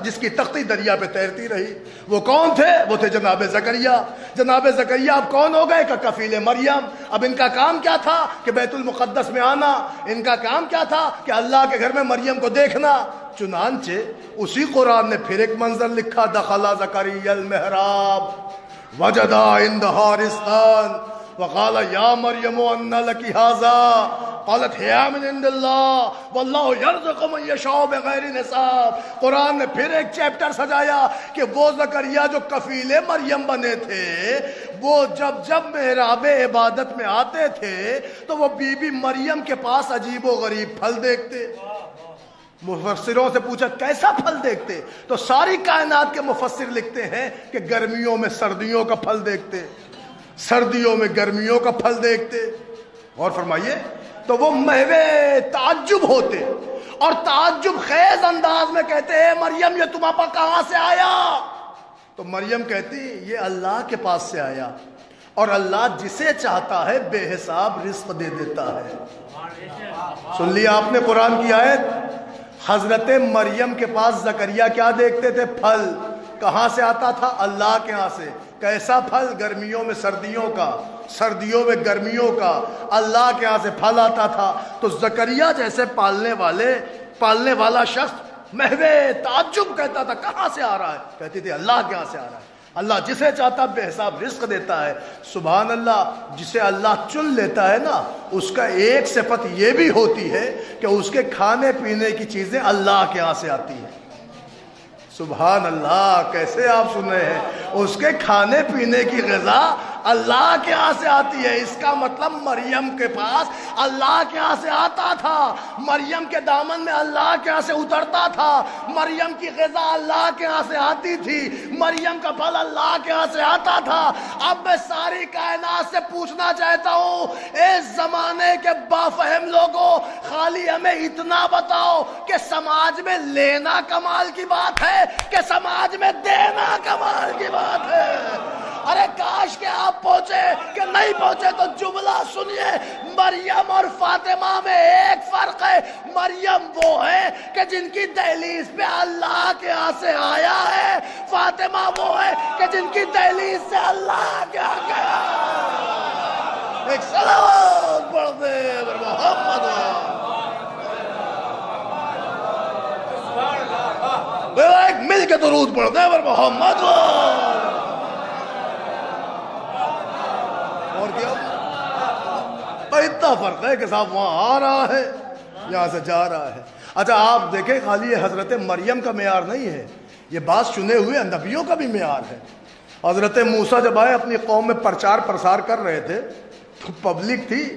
Speaker 1: جس کی تختی دریا پہ تیرتی رہی۔ وہ کون تھے؟ وہ تھے جناب زکریا۔ جناب زکریا اب کون ہو گئے؟ کہ کفیل مریم۔ اب ان کا کام کیا تھا؟ کہ بیت المقدس میں آنا۔ ان کا کام کیا تھا؟ کہ اللہ کے گھر میں مریم کو دیکھنا۔ چنانچہ اسی قرآن نے پھر ایک منظر لکھا، دخل زکریا المحراب وجدا عندها رزقا وقال یا مریم ان لکی ھذا قالت ہی من عند اللہ واللہ یرزق من یشاء بغیر حساب۔ قرآن نے پھر ایک چیپٹر سجایا کہ وہ زکریا جو کفیل مریم بنے تھے، وہ جب محراب عبادت میں آتے تھے تو وہ بی بی مریم کے پاس عجیب و غریب پھل دیکھتے۔ مفسروں سے پوچھا کیسا پھل دیکھتے؟ تو ساری کائنات کے مفسر لکھتے ہیں کہ گرمیوں میں سردیوں کا پھل دیکھتے، سردیوں میں گرمیوں کا پھل دیکھتے۔ اور فرمائیے، تو وہ محو تعجب ہوتے اور تعجب خیز انداز میں کہتے ہیں مریم یہ تمہارے پاس کہاں سے آیا؟ تو مریم کہتی یہ اللہ کے پاس سے آیا، اور اللہ جسے چاہتا ہے بے حساب رزق دے دیتا ہے۔ سن لیا آپ نے قرآن کی آیت؟ حضرت مریم کے پاس زکریا کیا دیکھتے تھے؟ پھل۔ کہاں سے آتا تھا؟ اللہ کے ہاں سے۔ کیسا پھل؟ گرمیوں میں سردیوں کا، سردیوں میں گرمیوں کا، اللہ کے ہاں سے پھل آتا تھا۔ تو زکریا جیسے پالنے والا شخص محو تعجب کہتا تھا کہاں سے آ رہا ہے؟ کہتی تھی اللہ کے ہاں سے آ رہا ہے۔ اللہ جسے چاہتا بے حساب رزق دیتا ہے۔ سبحان اللہ، جسے اللہ چن لیتا ہے نا، اس کا ایک صفت یہ بھی ہوتی ہے کہ اس کے کھانے پینے کی چیزیں اللہ کے ہاں سے آتی ہیں۔ سبحان اللہ، کیسے آپ سن رہے ہیں؟ اس کے کھانے پینے کی غذا اللہ کے ہاں سے آتی ہے۔ اس کا مطلب مریم کے پاس اللہ کے ہاں سے آتا تھا، مریم کے دامن میں اللہ کے ہاں سے اترتا تھا، مریم کی غذا اللہ کے ہاں سے آتی تھی، مریم کا پھل اللہ کے ہاں سے آتا تھا۔ اب میں ساری کائنات سے پوچھنا چاہتا ہوں، اس زمانے کے بافہم لوگوں، خالی ہمیں اتنا بتاؤ کہ سماج میں لینا کمال کی بات ہے کہ سماج میں دینا کمال کی بات ہے؟ ارے کاش کہ آپ پہنچے، کہ نہیں پہنچے تو جملہ سنیے، مریم اور فاطمہ میں ایک فرق ہے۔ مریم وہ ہے کہ جن کی دہلیز پہ اللہ کے ہاں سے آیا ہے، فاطمہ وہ ہے کہ جن کی دہلیز سے اللہ کے ہاں گیا۔ ایک صلوات پڑھ دے محمد، ایک مل کے درود پڑھ دے محمد۔ اور کیا اتنا فرق ہے کہ صاحب وہاں آ رہا ہے، یہاں سے جا رہا ہے۔ اچھا آپ دیکھیں، خالی یہ حضرت مریم کا معیار نہیں ہے، یہ بعض چنے ہوئے نبیوں کا بھی معیار ہے۔ حضرت موسیٰ جب آئے اپنی قوم میں پرچار پرسار کر رہے تھے تو پبلک تھی،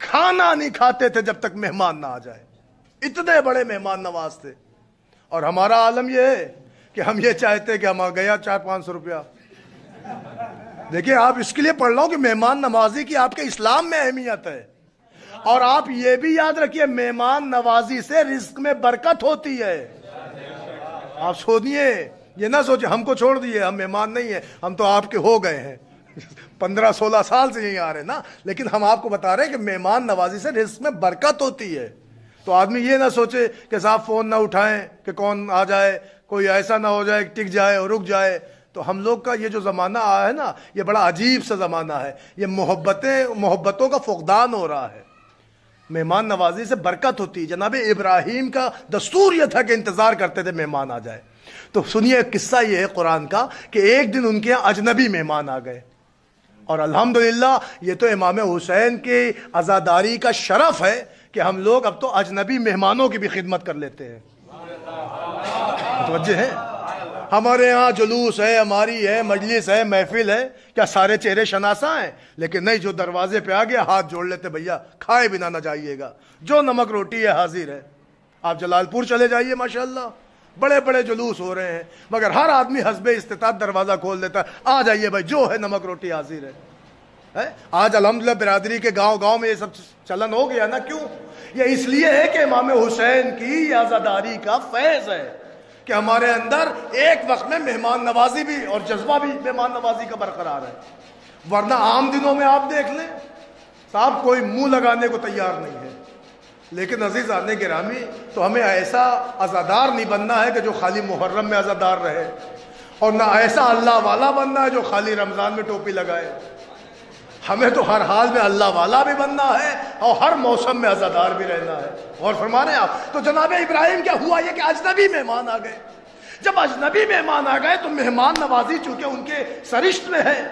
Speaker 1: کھانا نہیں کھاتے تھے جب تک مہمان نہ آ جائے. اتنے بڑے مہمان نواز تھے. اور ہمارا عالم یہ ہے کہ ہم یہ چاہتے کہ ہم گیا 400-500 روپیہ. دیکھیں آپ اس کے لیے پڑھ رہا ہوں کہ مہمان نوازی کی آپ کے اسلام میں اہمیت ہے. اور آپ یہ بھی یاد رکھیے مہمان نوازی سے رزق میں برکت ہوتی ہے. آپ سوچیے یہ نہ سوچے ہم کو چھوڑ دیے ہم مہمان نہیں ہیں, ہم تو آپ کے ہو گئے ہیں 15-16 سال سے یہیں آ رہے ہیں نا, لیکن ہم آپ کو بتا رہے ہیں کہ مہمان نوازی سے رزق میں برکت ہوتی ہے. تو آدمی یہ نہ سوچے کہ صاحب فون نہ اٹھائیں کہ کون آ جائے, کوئی ایسا نہ ہو جائے کہ ٹک جائے اور رک جائے. تو ہم لوگ کا یہ جو زمانہ آیا ہے نا یہ بڑا عجیب سا زمانہ ہے. یہ محبتوں کا فقدان ہو رہا ہے. مہمان نوازی سے برکت ہوتی ہے. جناب ابراہیم کا دستور یہ تھا کہ انتظار کرتے تھے مہمان آ جائے. تو سنیے ایک قصہ یہ ہے قرآن کا کہ ایک دن ان کے یہاں اجنبی مہمان آ گئے. اور الحمدللہ یہ تو امام حسین کی عزاداری کا شرف ہے کہ ہم لوگ اب تو اجنبی مہمانوں کی بھی خدمت کر لیتے ہیں. متوجہ ہیں؟ ہمارے ہاں جلوس ہے, ہماری ہے, مجلس ہے, محفل ہے, کیا سارے چہرے شناسا ہیں؟ لیکن نہیں, جو دروازے پہ آ گیا ہاتھ جوڑ لیتے, بھیا کھائے بنا نہ جائیے گا, جو نمک روٹی ہے حاضر ہے. آپ جلال پور چلے جائیے ماشاءاللہ بڑے بڑے جلوس ہو رہے ہیں, مگر ہر آدمی حسب استطاعت دروازہ کھول دیتا ہے, آ جائیے بھائی جو ہے نمک روٹی حاضر ہے. آج الحمدللہ برادری کے گاؤں گاؤں میں یہ سب چلن ہو گیا نا. کیوں؟ یہ اس لیے ہے کہ امام حسین کی عزاداری کا فیض ہے کہ ہمارے اندر ایک وقت میں مہمان نوازی بھی اور جذبہ بھی مہمان نوازی کا برقرار ہے. ورنہ عام دنوں میں آپ دیکھ لیں صاحب کوئی منہ لگانے کو تیار نہیں ہے. لیکن عزیزان گرامی تو ہمیں ایسا عزادار نہیں بننا ہے کہ جو خالی محرم میں عزادار رہے, اور نہ ایسا اللہ والا بننا ہے جو خالی رمضان میں ٹوپی لگائے. ہمیں تو ہر حال میں اللہ والا بھی بننا ہے اور ہر موسم میں عزادار بھی رہنا ہے. غور فرما رہے ہیں آپ؟ تو جناب ابراہیم کیا ہوا یہ کہ اجنبی مہمان آ گئے. جب اجنبی مہمان آ گئے تو مہمان نوازی چونکہ ان کے سرشت میں ہے,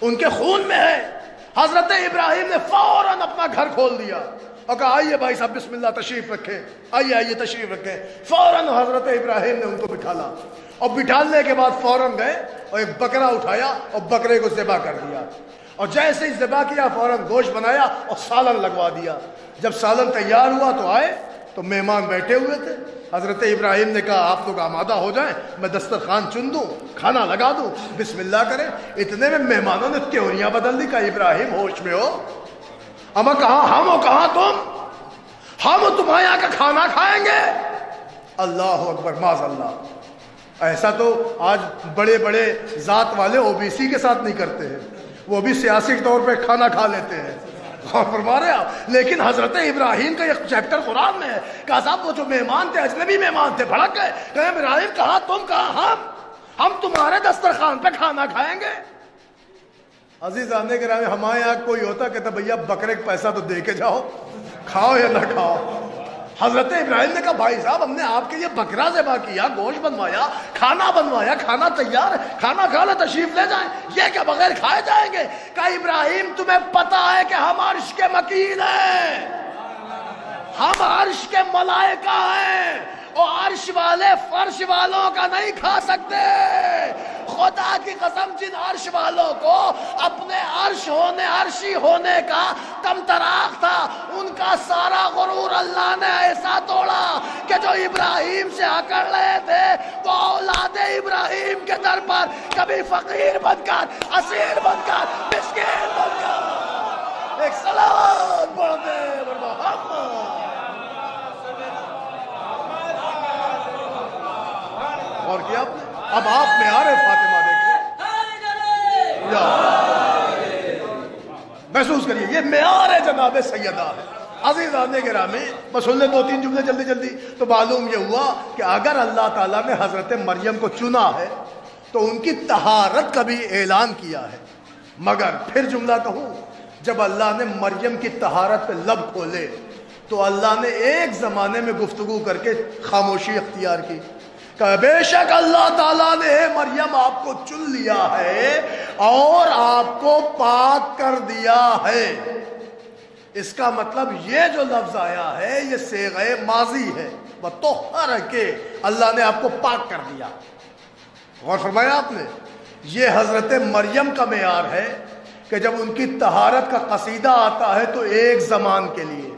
Speaker 1: ان کے خون میں ہے, حضرت ابراہیم نے فوراً اپنا گھر کھول دیا اور کہا آئیے بھائی صاحب بسم اللہ تشریف رکھیں, آئیے تشریف رکھیں. فوراً حضرت ابراہیم نے ان کو بٹھالا اور بٹھالنے کے بعد فوراً گئے اور ایک بکرا اٹھایا اور بکرے کو ذبح کر دیا. اور جیسے ہی ذبح کیا فوراً گوشت بنایا اور سالن لگوا دیا. جب سالن تیار ہوا تو آئے تو مہمان بیٹھے ہوئے تھے. حضرت ابراہیم نے کہا آپ لوگ آمادہ ہو جائیں, میں دسترخوان چن دوں, کھانا لگا دوں, بسم اللہ کریں. اتنے میں مہمانوں نے تیوریاں بدل دی. کہا ابراہیم ہوش میں ہو؟ اما کہاں ہم ہو کہاں تم؟ ہم تمہارے یہاں کا کھانا کھائیں گے؟ اللہ اکبر, معاذ اللہ. ایسا تو آج بڑے بڑے ذات والے OBC کے ساتھ نہیں کرتے ہیں, وہ بھی سیاسی طور پہ کھانا کھا لیتے ہیں. غور فرما رہے آپ؟ لیکن حضرت ابراہیم کا ایک چیپٹر قرآن میں ہے. کہا صاحب وہ جو مہمان تھے اجنبی مہمان تھے, بھڑک گئے, کہا ابراہیم کہاں تم کہاں ہم تمہارے دسترخوان پہ کھانا کھائیں گے. عزیز آنے کے رہے ہمارے یہاں کوئی ہوتا کہتا بھیا بکرے کا پیسہ تو دے کے جاؤ, کھاؤ یا نہ کھاؤ. حضرت ابراہیم نے کہا بھائی صاحب ہم نے آپ کے لیے بکرا ذبح کیا, گوشت بنوایا, کھانا بنوایا, کھانا تیار ہے, کھانا کھا لے تشریف لے جائیں, یہ کیا بغیر کھائے جائیں گے؟ کہا ابراہیم تمہیں پتا ہے کہ ہم عرش کے مکین ہیں, ہم عرش کے ملائکہ ہیں, اور عرش والے فرش والوں کا نہیں کھا سکتے. خدا کی قسم جن عرش والوں کو اپنے عرشی ہونے کا تمتراغ تھا, ان کا سارا غرور اللہ نے ایسا توڑا کہ جو ابراہیم سے اکڑ رہے تھے وہ اولاد ابراہیم کے در پر کبھی فقیر بن کر, اسیر بن کر, مسکین بن کر ایک صلوات پڑھتے محمد. اور کیا آپ نے اب آپ میں آ رہے فاطمہ دیکھیں محسوس کریے یہ معیار ہے جناب سیدہ ہے. عزیزان گرامی بس سن لیں 2-3 جملے جلدی جلدی. تو معلوم یہ ہوا کہ اگر اللہ تعالیٰ نے حضرت مریم کو چنا ہے تو ان کی طہارت کا بھی اعلان کیا ہے. مگر پھر جملہ کہوں, جب اللہ نے مریم کی طہارت پہ لب کھولے تو اللہ نے ایک زمانے میں گفتگو کر کے خاموشی اختیار کی. کہ بے شک اللہ تعالیٰ نے مریم آپ کو چن لیا ہے اور آپ کو پاک کر دیا ہے. اس کا مطلب یہ جو لفظ آیا ہے یہ صیغہ ماضی ہے, بطہر کے اللہ نے آپ کو پاک کر دیا. غور فرمایا آپ نے؟ یہ حضرت مریم کا معیار ہے کہ جب ان کی طہارت کا قصیدہ آتا ہے تو ایک زمان کے لیے،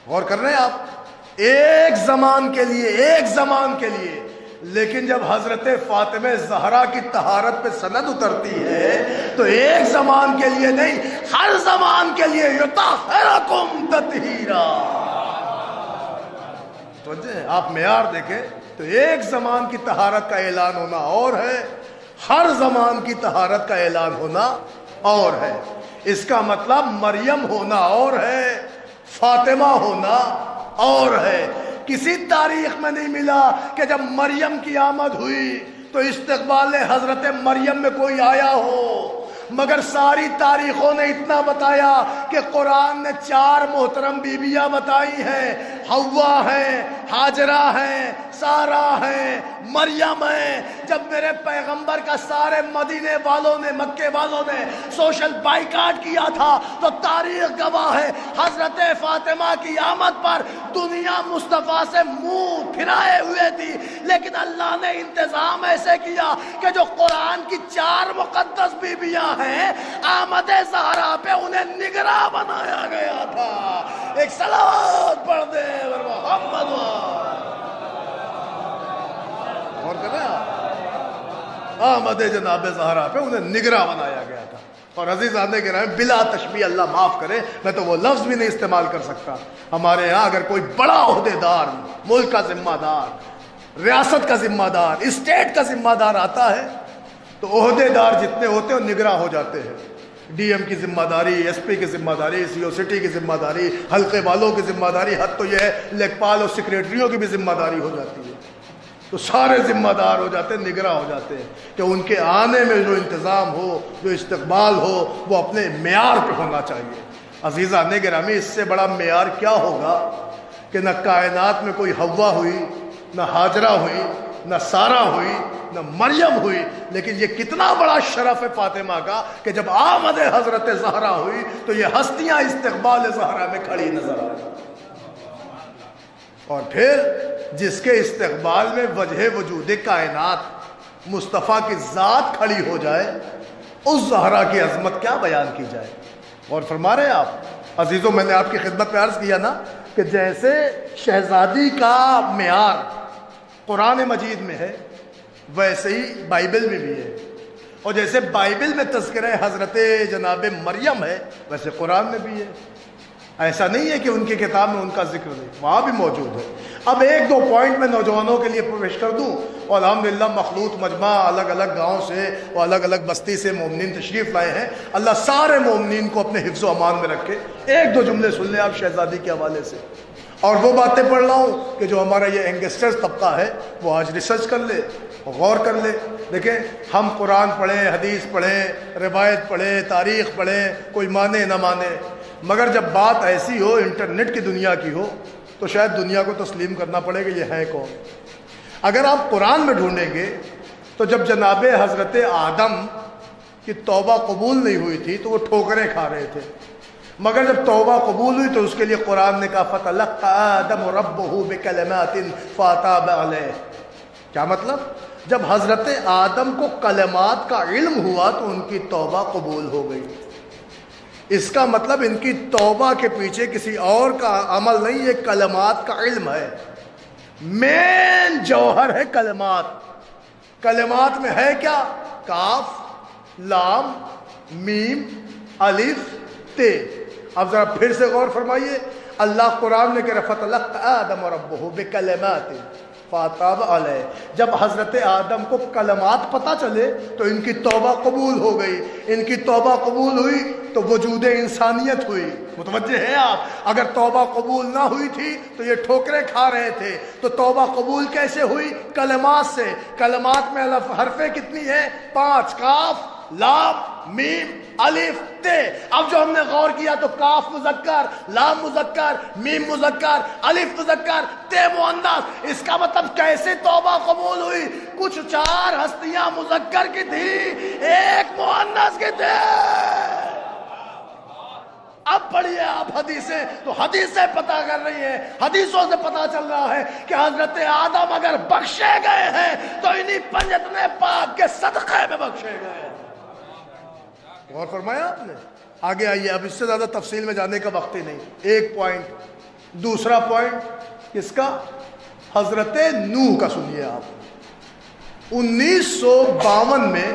Speaker 1: غور کر رہے ہیں آپ، ایک زمان کے لیے، ایک زمان کے لیے، لیکن جب حضرت فاطمہ زہرا کی طہارت پہ سند اترتی ہے تو ایک زمان کے لیے نہیں، ہر زمان کے لیے یطہرکم تطہیرا۔ آپ معیار دیکھیں تو ایک زمان کی طہارت کا اعلان ہونا اور ہے، ہر زمان کی طہارت کا اعلان ہونا اور ہے۔ اس کا مطلب مریم ہونا اور ہے، فاطمہ ہونا اور ہے۔ کسی تاریخ میں نہیں ملا کہ جب مریم کی آمد ہوئی تو استقبال حضرت مریم میں کوئی آیا ہو، مگر ساری تاریخوں نے اتنا بتایا کہ قرآن نے 4 محترم بیویاں بتائی ہیں، حوا ہیں، ہاجرہ ہیں، سارہ ہیں، مریم ہیں۔ جب میرے پیغمبر کا سارے مدینے والوں نے، مکے والوں نے سوشل بائیکاٹ کیا تھا تو تاریخ گواہ ہے حضرت فاطمہ کی آمد پر دنیا مصطفیٰ سے منہ پھرائے ہوئے تھی، لیکن اللہ نے انتظام ایسے کیا کہ جو قرآن کی 4 مقدس بیویاں ہیں، آمد زہرا پہ انہیں نگراں بنایا گیا تھا۔ ایک صلوات پڑھ دے محمد اور کر رہے ہیں، آمد جناب زہرا پہ انہیں نگراں بنایا گیا تھا۔ اور عزیزان گرامی، بلا تشبیہ، اللہ معاف کرے میں تو وہ لفظ بھی نہیں استعمال کر سکتا، ہمارے ہاں اگر کوئی بڑا عہدیدار، ملک کا ذمہ دار، ریاست کا ذمہ دار، اسٹیٹ کا ذمہ دار آتا ہے تو عہدیدار جتنے ہوتے ہیں وہ نگراں ہو جاتے ہیں۔ ڈی ایم کی ذمہ داری، ایس پی کی ذمہ داری، سی او سٹی کی ذمہ داری، حلقے والوں کی ذمہ داری، حد تو یہ ہے لیکپال اور سیکریٹریوں کی بھی ذمہ داری ہو جاتی ہے۔ تو سارے ذمہ دار ہو جاتے ہیں، نگراں ہو جاتے ہیں کہ ان کے آنے میں جو انتظام ہو، جو استقبال ہو، وہ اپنے معیار پہ ہونا چاہیے۔ عزیزان گرامی، اس سے بڑا معیار کیا ہوگا کہ نہ کائنات میں کوئی حوا ہوئی، نہ ہاجرہ ہوئی، نہ سارہ ہوئی، نہ مریم ہوئی، لیکن یہ کتنا بڑا شرف ہے فاطمہ کا کہ جب آمد حضرت زہرا ہوئی تو یہ ہستیاں استقبال زہرا میں کھڑی نظر آئی۔ اور پھر جس کے استقبال میں وجہ وجود کائنات مصطفیٰ کی ذات کھڑی ہو جائے، اس زہرا کی عظمت کیا بیان کی جائے۔ اور فرما رہے ہیں آپ عزیزوں، میں نے آپ کی خدمت میں عرض کیا نا کہ جیسے شہزادی کا معیار قرآن مجید میں ہے، ویسے ہی بائبل میں بھی ہے، اور جیسے بائبل میں تذکرہ حضرت جناب مریم ہے، ویسے قرآن میں بھی ہے۔ ایسا نہیں ہے کہ ان کی کتاب میں ان کا ذکر نہیں، وہاں بھی موجود ہے۔ اب 1-2 پوائنٹ میں نوجوانوں کے لیے پیش کر دوں، اور الحمدللہ مخلوط مجمع الگ الگ گاؤں سے اور الگ الگ بستی سے مومنین تشریف لائے ہیں۔ اللہ سارے مومنین کو اپنے حفظ و امان میں رکھے۔ 1-2 جملے سن لیں آپ شہزادی کے حوالے سے، اور وہ باتیں پڑھ رہا ہوں کہ جو ہمارا یہ ینگسٹرز طبقہ ہے وہ آج ریسرچ کر لے، غور کر لے۔ دیکھیں، ہم قرآن پڑھیں، حدیث پڑھیں، روایت پڑھیں، تاریخ پڑھیں، کوئی مانے نہ مانے، مگر جب بات ایسی ہو، انٹرنیٹ کی دنیا کی ہو، تو شاید دنیا کو تسلیم کرنا پڑے کہ یہ ہے کون۔ اگر آپ قرآن میں ڈھونڈیں گے تو جب جناب حضرت آدم کی توبہ قبول نہیں ہوئی تھی تو وہ ٹھوکریں کھا رہے تھے، مگر جب توبہ قبول ہوئی تو اس کے لیے قرآن نے کہا فَتَلَقَّىٰ آدَمُ رَبُّهُ بِكَلِمَاتٍ فَتَابَ عَلَيْهِ۔ کیا مطلب؟ جب حضرت آدم کو کلمات کا علم ہوا تو ان کی توبہ قبول ہو گئی۔ اس کا مطلب ان کی توبہ کے پیچھے کسی اور کا عمل نہیں، یہ کلمات کا علم ہے۔ مین جوہر ہے کلمات۔ کلمات میں ہے کیا؟ کاف، لام، میم، الف، تے۔ اب ذرا پھر سے غور فرمائیے، اللہ قرآن میں کہہ رہا فَتَلَقَّىٰ آدَمُ رَبُّهُ بِكَلِمَاتٍ فَتَابَ عَلَيْهِ۔ جب حضرت آدم کو کلمات پتہ چلے تو ان کی توبہ قبول ہو گئی۔ ان کی توبہ قبول ہوئی تو وجود انسانیت ہوئی۔ متوجہ ہیں آپ؟ اگر توبہ قبول نہ ہوئی تھی تو یہ ٹھوکریں کھا رہے تھے۔ تو توبہ قبول کیسے ہوئی؟ کلمات سے۔ کلمات میں حرفیں کتنی ہیں؟ 5، کاف، لام، میم، الف، تے۔ اب جو ہم نے غور کیا تو کاف مذکر، لام مذکر، میم مذکر، الف مذکر، تے مؤنث۔ اس کا مطلب کیسے توبہ قبول ہوئی؟ کچھ 4 ہستیاں مذکر کی تھی، 1 مؤنث کی تھی۔ اب پڑھیے آپ حدیثیں، تو حدیثیں پتہ کر رہی ہیں، حدیثوں سے پتہ چل رہا ہے کہ حضرت آدم اگر بخشے گئے ہیں تو انہی پنجتن پاک کے صدقے میں بخشے گئے ہیں۔ غور فرمایا آپ نے؟ آگے آئیے، اب اس سے زیادہ تفصیل میں جانے کا وقت ہی نہیں. ایک پوائنٹ. دوسرا پوائنٹ کس کا؟ حضرت نوح کا. سنیے آپ. 1952 میں،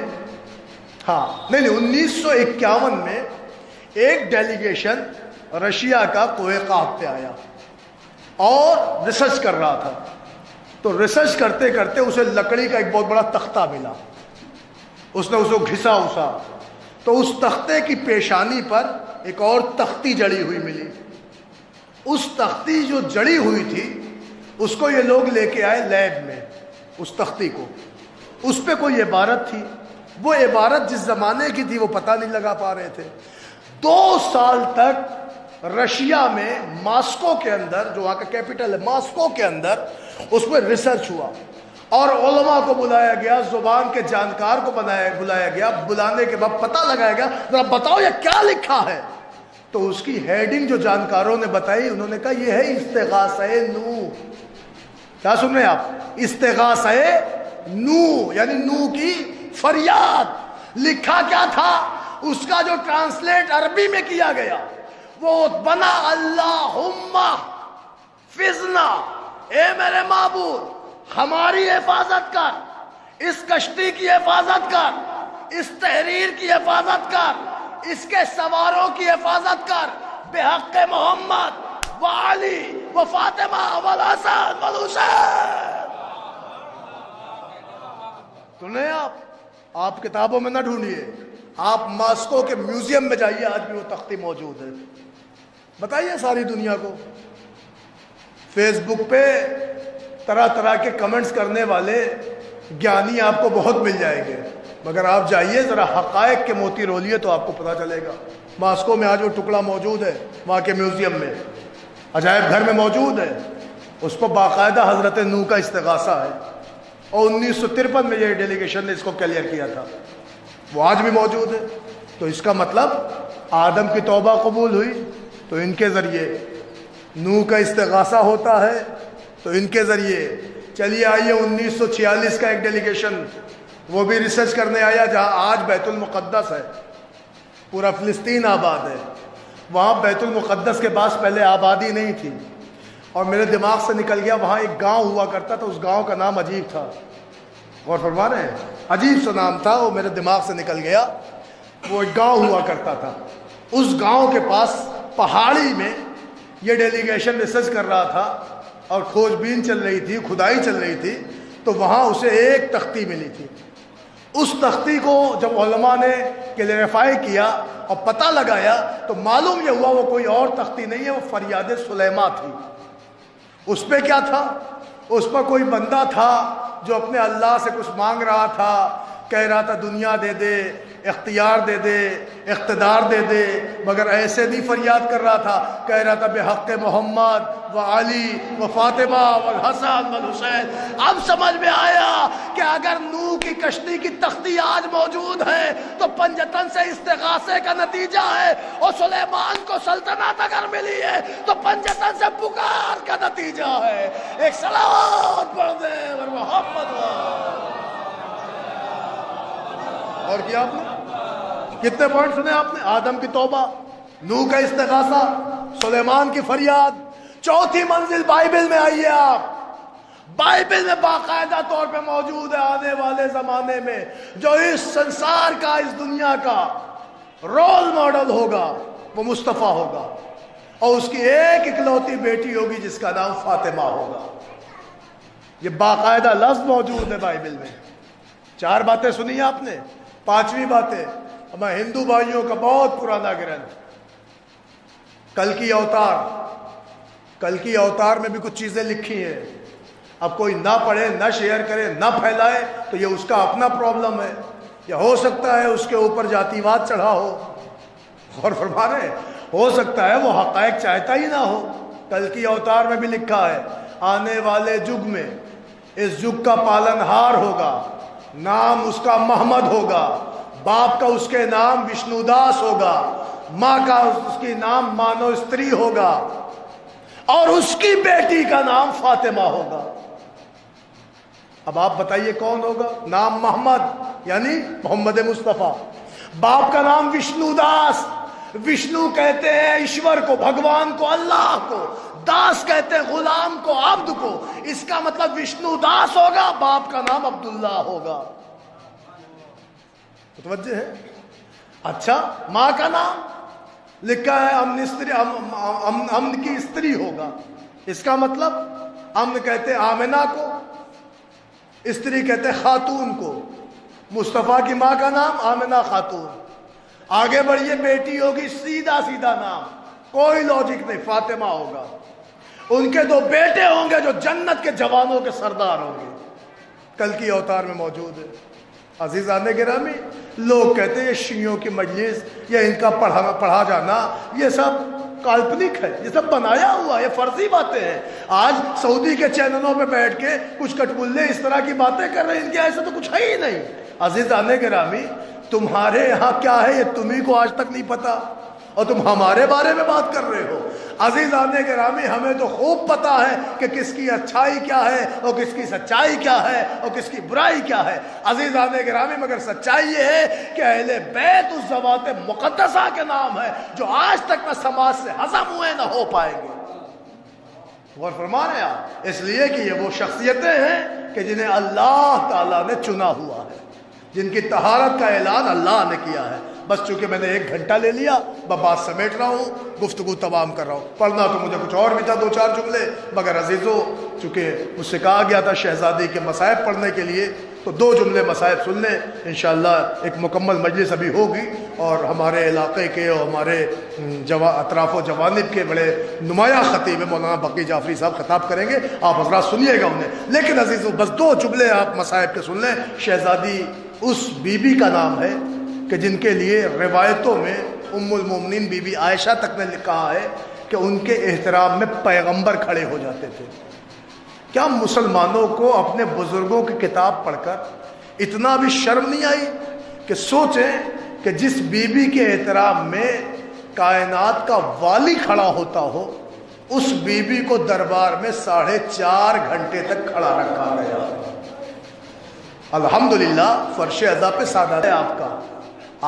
Speaker 1: ہاں نہیں 1951 میں ایک ڈیلیگیشن رشیا کا کوہ قاف پہ آیا اور ریسرچ کر رہا تھا. تو ریسرچ کرتے کرتے اسے لکڑی کا ایک بہت بڑا تختہ ملا. اس نے اس کو گھسا اسا تو اس تختے کی پیشانی پر ایک اور تختی جڑی ہوئی ملی. اس تختی جو جڑی ہوئی تھی اس کو یہ لوگ لے کے آئے لیب میں. اس تختی کو، اس پہ کوئی عبارت تھی. وہ عبارت جس زمانے کی تھی وہ پتہ نہیں لگا پا رہے تھے. 2 سال تک رشیا میں ماسکو کے اندر، جو وہاں کا کیپٹل ہے، ماسکو کے اندر اس پہ ریسرچ ہوا اور علماء کو بلایا گیا، زبان کے جانکار کو بلایا گیا. بلانے کے بعد پتہ لگایا گیا ذرا بتاؤ یہ کیا لکھا ہے. تو اس کی ہیڈنگ جو جانکاروں نے بتائی، انہوں نے کہا یہ ہے استغاثہ نوح. کیا سن رہے ہیں آپ؟ استغاثہ نوح یعنی نوح کی فریاد. لکھا کیا تھا؟ اس کا جو ٹرانسلیٹ عربی میں کیا گیا وہ بنا اللہم فزنا، اے میرے معبود ہماری حفاظت کر، اس کشتی کی حفاظت کر، اس تحریر کی حفاظت کر، اس کے سواروں کی حفاظت کر، بحق محمد و علی و فاطمہ والحسن والحسین. سنیں آپ کتابوں میں نہ ڈھونڈیے، آپ ماسکو کے میوزیم میں جائیے، آج بھی وہ تختی موجود ہے. بتائیے ساری دنیا کو. فیس بک پہ طرح طرح کے کمنٹس کرنے والے گیانی آپ کو بہت مل جائیں گے، مگر آپ جائیے ذرا حقائق کے موتی رولیے تو آپ کو پتہ چلے گا. ماسکو میں آج وہ ٹکڑا موجود ہے، وہاں کے میوزیم میں، عجائب گھر میں موجود ہے. اس پر باقاعدہ حضرت نوح کا استغاثہ ہے اور 1953 میں یہ ڈیلیگیشن نے اس کو کلیئر کیا تھا. وہ آج بھی موجود ہے. تو اس کا مطلب آدم کی توبہ قبول ہوئی تو ان کے ذریعے، نوح کا استغاثہ ہوتا ہے تو ان کے ذریعے. چلیے آئیے 1946 کا ایک ڈیلیگیشن، وہ بھی ریسرچ کرنے آیا جہاں آج بیت المقدس ہے، پورا فلسطین آباد ہے. وہاں بیت المقدس کے پاس پہلے آبادی نہیں تھی اور میرے دماغ سے نکل گیا، وہاں ایک گاؤں ہوا کرتا تھا، اس گاؤں کا نام عجیب تھا. غور فرما رہے ہیں؟ عجیب سا نام تھا، وہ میرے دماغ سے نکل گیا. وہ ایک گاؤں ہوا کرتا تھا، اس گاؤں کے پاس پہاڑی میں یہ ڈیلیگیشن ریسرچ کر رہا تھا اور کھوج بین چل رہی تھی، کھدائی چل رہی تھی. تو وہاں اسے ایک تختی ملی تھی. اس تختی کو جب علماء نے کلیریفائی کیا اور پتہ لگایا تو معلوم یہ ہوا وہ کوئی اور تختی نہیں ہے، وہ فریاد سلیمہ تھی. اس پہ کیا تھا؟ اس پر کوئی بندہ تھا جو اپنے اللہ سے کچھ مانگ رہا تھا، کہہ رہا تھا دنیا دے دے، اختیار دے دے، اقتدار دے دے، مگر ایسے نہیں فریاد کر رہا تھا، کہہ رہا تھا بحق محمد و علی و فاطمہ والحسن والحسین. اب سمجھ میں آیا کہ اگر نوح کی کشتی کی تختی آج موجود ہے تو پنجتن سے استغاثے کا نتیجہ ہے، اور سلیمان کو سلطنت اگر ملی ہے تو پنجتن سے پکار کا نتیجہ ہے. ایک صلوات پڑھ دے اور محمد اور کیا آپ نے کتنے پوائنٹ سنے آپ نے؟ آدم کی توبہ، نوح کا استغاثہ، سلیمان کی فریاد. چوتھی منزل بائبل میں آئیے آپ. بائبل میں باقاعدہ طور پہ موجود ہے آنے والے زمانے میں جو اس سنسار کا، اس دنیا کا رول ماڈل ہوگا وہ مصطفیٰ ہوگا، اور اس کی ایک اکلوتی بیٹی ہوگی جس کا نام فاطمہ ہوگا. یہ باقاعدہ لفظ موجود ہے بائبل میں. 4 باتیں سنی آپ نے. 5ویں باتیں، ہمیں ہندو بھائیوں کا بہت پرانا گرنتھ کلکی اوتار. کلکی اوتار میں بھی کچھ چیزیں لکھی ہیں. اب کوئی نہ پڑھے، نہ شیئر کرے، نہ پھیلائے تو یہ اس کا اپنا پرابلم ہے. یا ہو سکتا ہے اس کے اوپر جاتی واد چڑھا ہو، اور فرما رہے ہو سکتا ہے وہ حقائق چاہتا ہی نہ ہو. کلکی اوتار میں بھی لکھا ہے آنے والے جگ میں اس جگ کا پالنہار ہوگا، نام اس کا محمد ہوگا، باپ کا اس کے نام وشنو داس ہوگا، ماں کا اس کی نام مانو استری ہوگا، اور اس کی بیٹی کا نام فاطمہ ہوگا. اب آپ بتائیے کون ہوگا؟ نام محمد یعنی محمد مصطفیٰ. باپ کا نام وشنو داس، وشنو کہتے ہیں ایشور کو، بھگوان کو، اللہ کو، داس کہتے ہیں غلام کو، عبد کو، اس کا مطلب وشنو داس ہوگا، باپ کا نام عبداللہ ہوگا۔ متوجہ ہے؟ اچھا، ماں کا نام لکھا ہے امن کی استری ہوگا، اس کا مطلب امن کہتے آمنہ کو، استری کہتے خاتون کو۔ مصطفیٰ کی ماں کا نام آمنہ خاتون۔ آگے بڑھیے، بیٹی ہوگی سیدھا سیدھا نام، کوئی لاجک نہیں، فاطمہ ہوگا۔ ان کے 2 بیٹے ہوں گے جو جنت کے جوانوں کے سردار ہوں گے، کل کی اوتار میں موجود ہے۔ عزیزان گرامی، لوگ کہتے ہیں یہ شیعوں کی مجلس یا ان کا پڑھا جانا یہ سب کالپنک ہے، یہ سب بنایا ہوا، یہ فرضی باتیں ہیں۔ آج سعودی کے چینلوں میں بیٹھ کے کچھ کٹبلے اس طرح کی باتیں کر رہے ہیں، ان کے ایسا تو کچھ ہے ہی نہیں۔ عزیزان گرامی، تمہارے یہاں کیا ہے یہ تمہیں کو آج تک نہیں پتا، اور تم ہمارے بارے میں بات کر رہے ہو۔ عزیزان گرامی، ہمیں تو خوب پتا ہے کہ کس کی اچھائی کیا ہے اور کس کی سچائی کیا ہے اور کس کی برائی کیا ہے۔ عزیزان گرامی، مگر سچائی یہ ہے کہ اہل بیت اس ذوات مقدسہ کے نام ہے جو آج تک نہ سماج سے ہضم ہوئے نہ ہو پائیں گے۔ غور فرما رہے ہیں آپ؟ اس لیے کہ یہ وہ شخصیتیں ہیں کہ جنہیں اللہ تعالیٰ نے چنا ہوا ہے، جن کی طہارت کا اعلان اللہ نے کیا ہے۔ بس چونکہ میں نے 1 گھنٹہ لے لیا، میں بات سمیٹ رہا ہوں، گفتگو تمام کر رہا ہوں۔ پڑھنا تو مجھے کچھ اور بھی تھا، 2-4 جملے، مگر عزیزو چونکہ مجھ سے کہا گیا تھا شہزادی کے مصائب پڑھنے کے لیے، تو 2 جملے مصائب سن لیں، انشاءاللہ ایک مکمل مجلس ابھی ہوگی، اور ہمارے علاقے کے اور ہمارے اطراف و جوانب کے بڑے نمایاں خطیب مولانا بقی جعفری صاحب خطاب کریں گے، آپ حضرات سنیے گا انہیں۔ لیکن عزیزو بس 2 جملے آپ مصائب کے سن لیں۔ شہزادی اس بی بی کا نام ہے کہ جن کے لیے روایتوں میں ام المومنین بی بی عائشہ تک نے کہا ہے کہ ان کے احترام میں پیغمبر کھڑے ہو جاتے تھے۔ کیا مسلمانوں کو اپنے بزرگوں کی کتاب پڑھ کر اتنا بھی شرم نہیں آئی کہ سوچیں کہ جس بی بی کے احترام میں کائنات کا والی کھڑا ہوتا ہو، اس بی بی کو دربار میں 4.5 گھنٹے تک کھڑا رکھا گیا۔ الحمدللہ فرش ادا پہ سعادت ہے آپ کا۔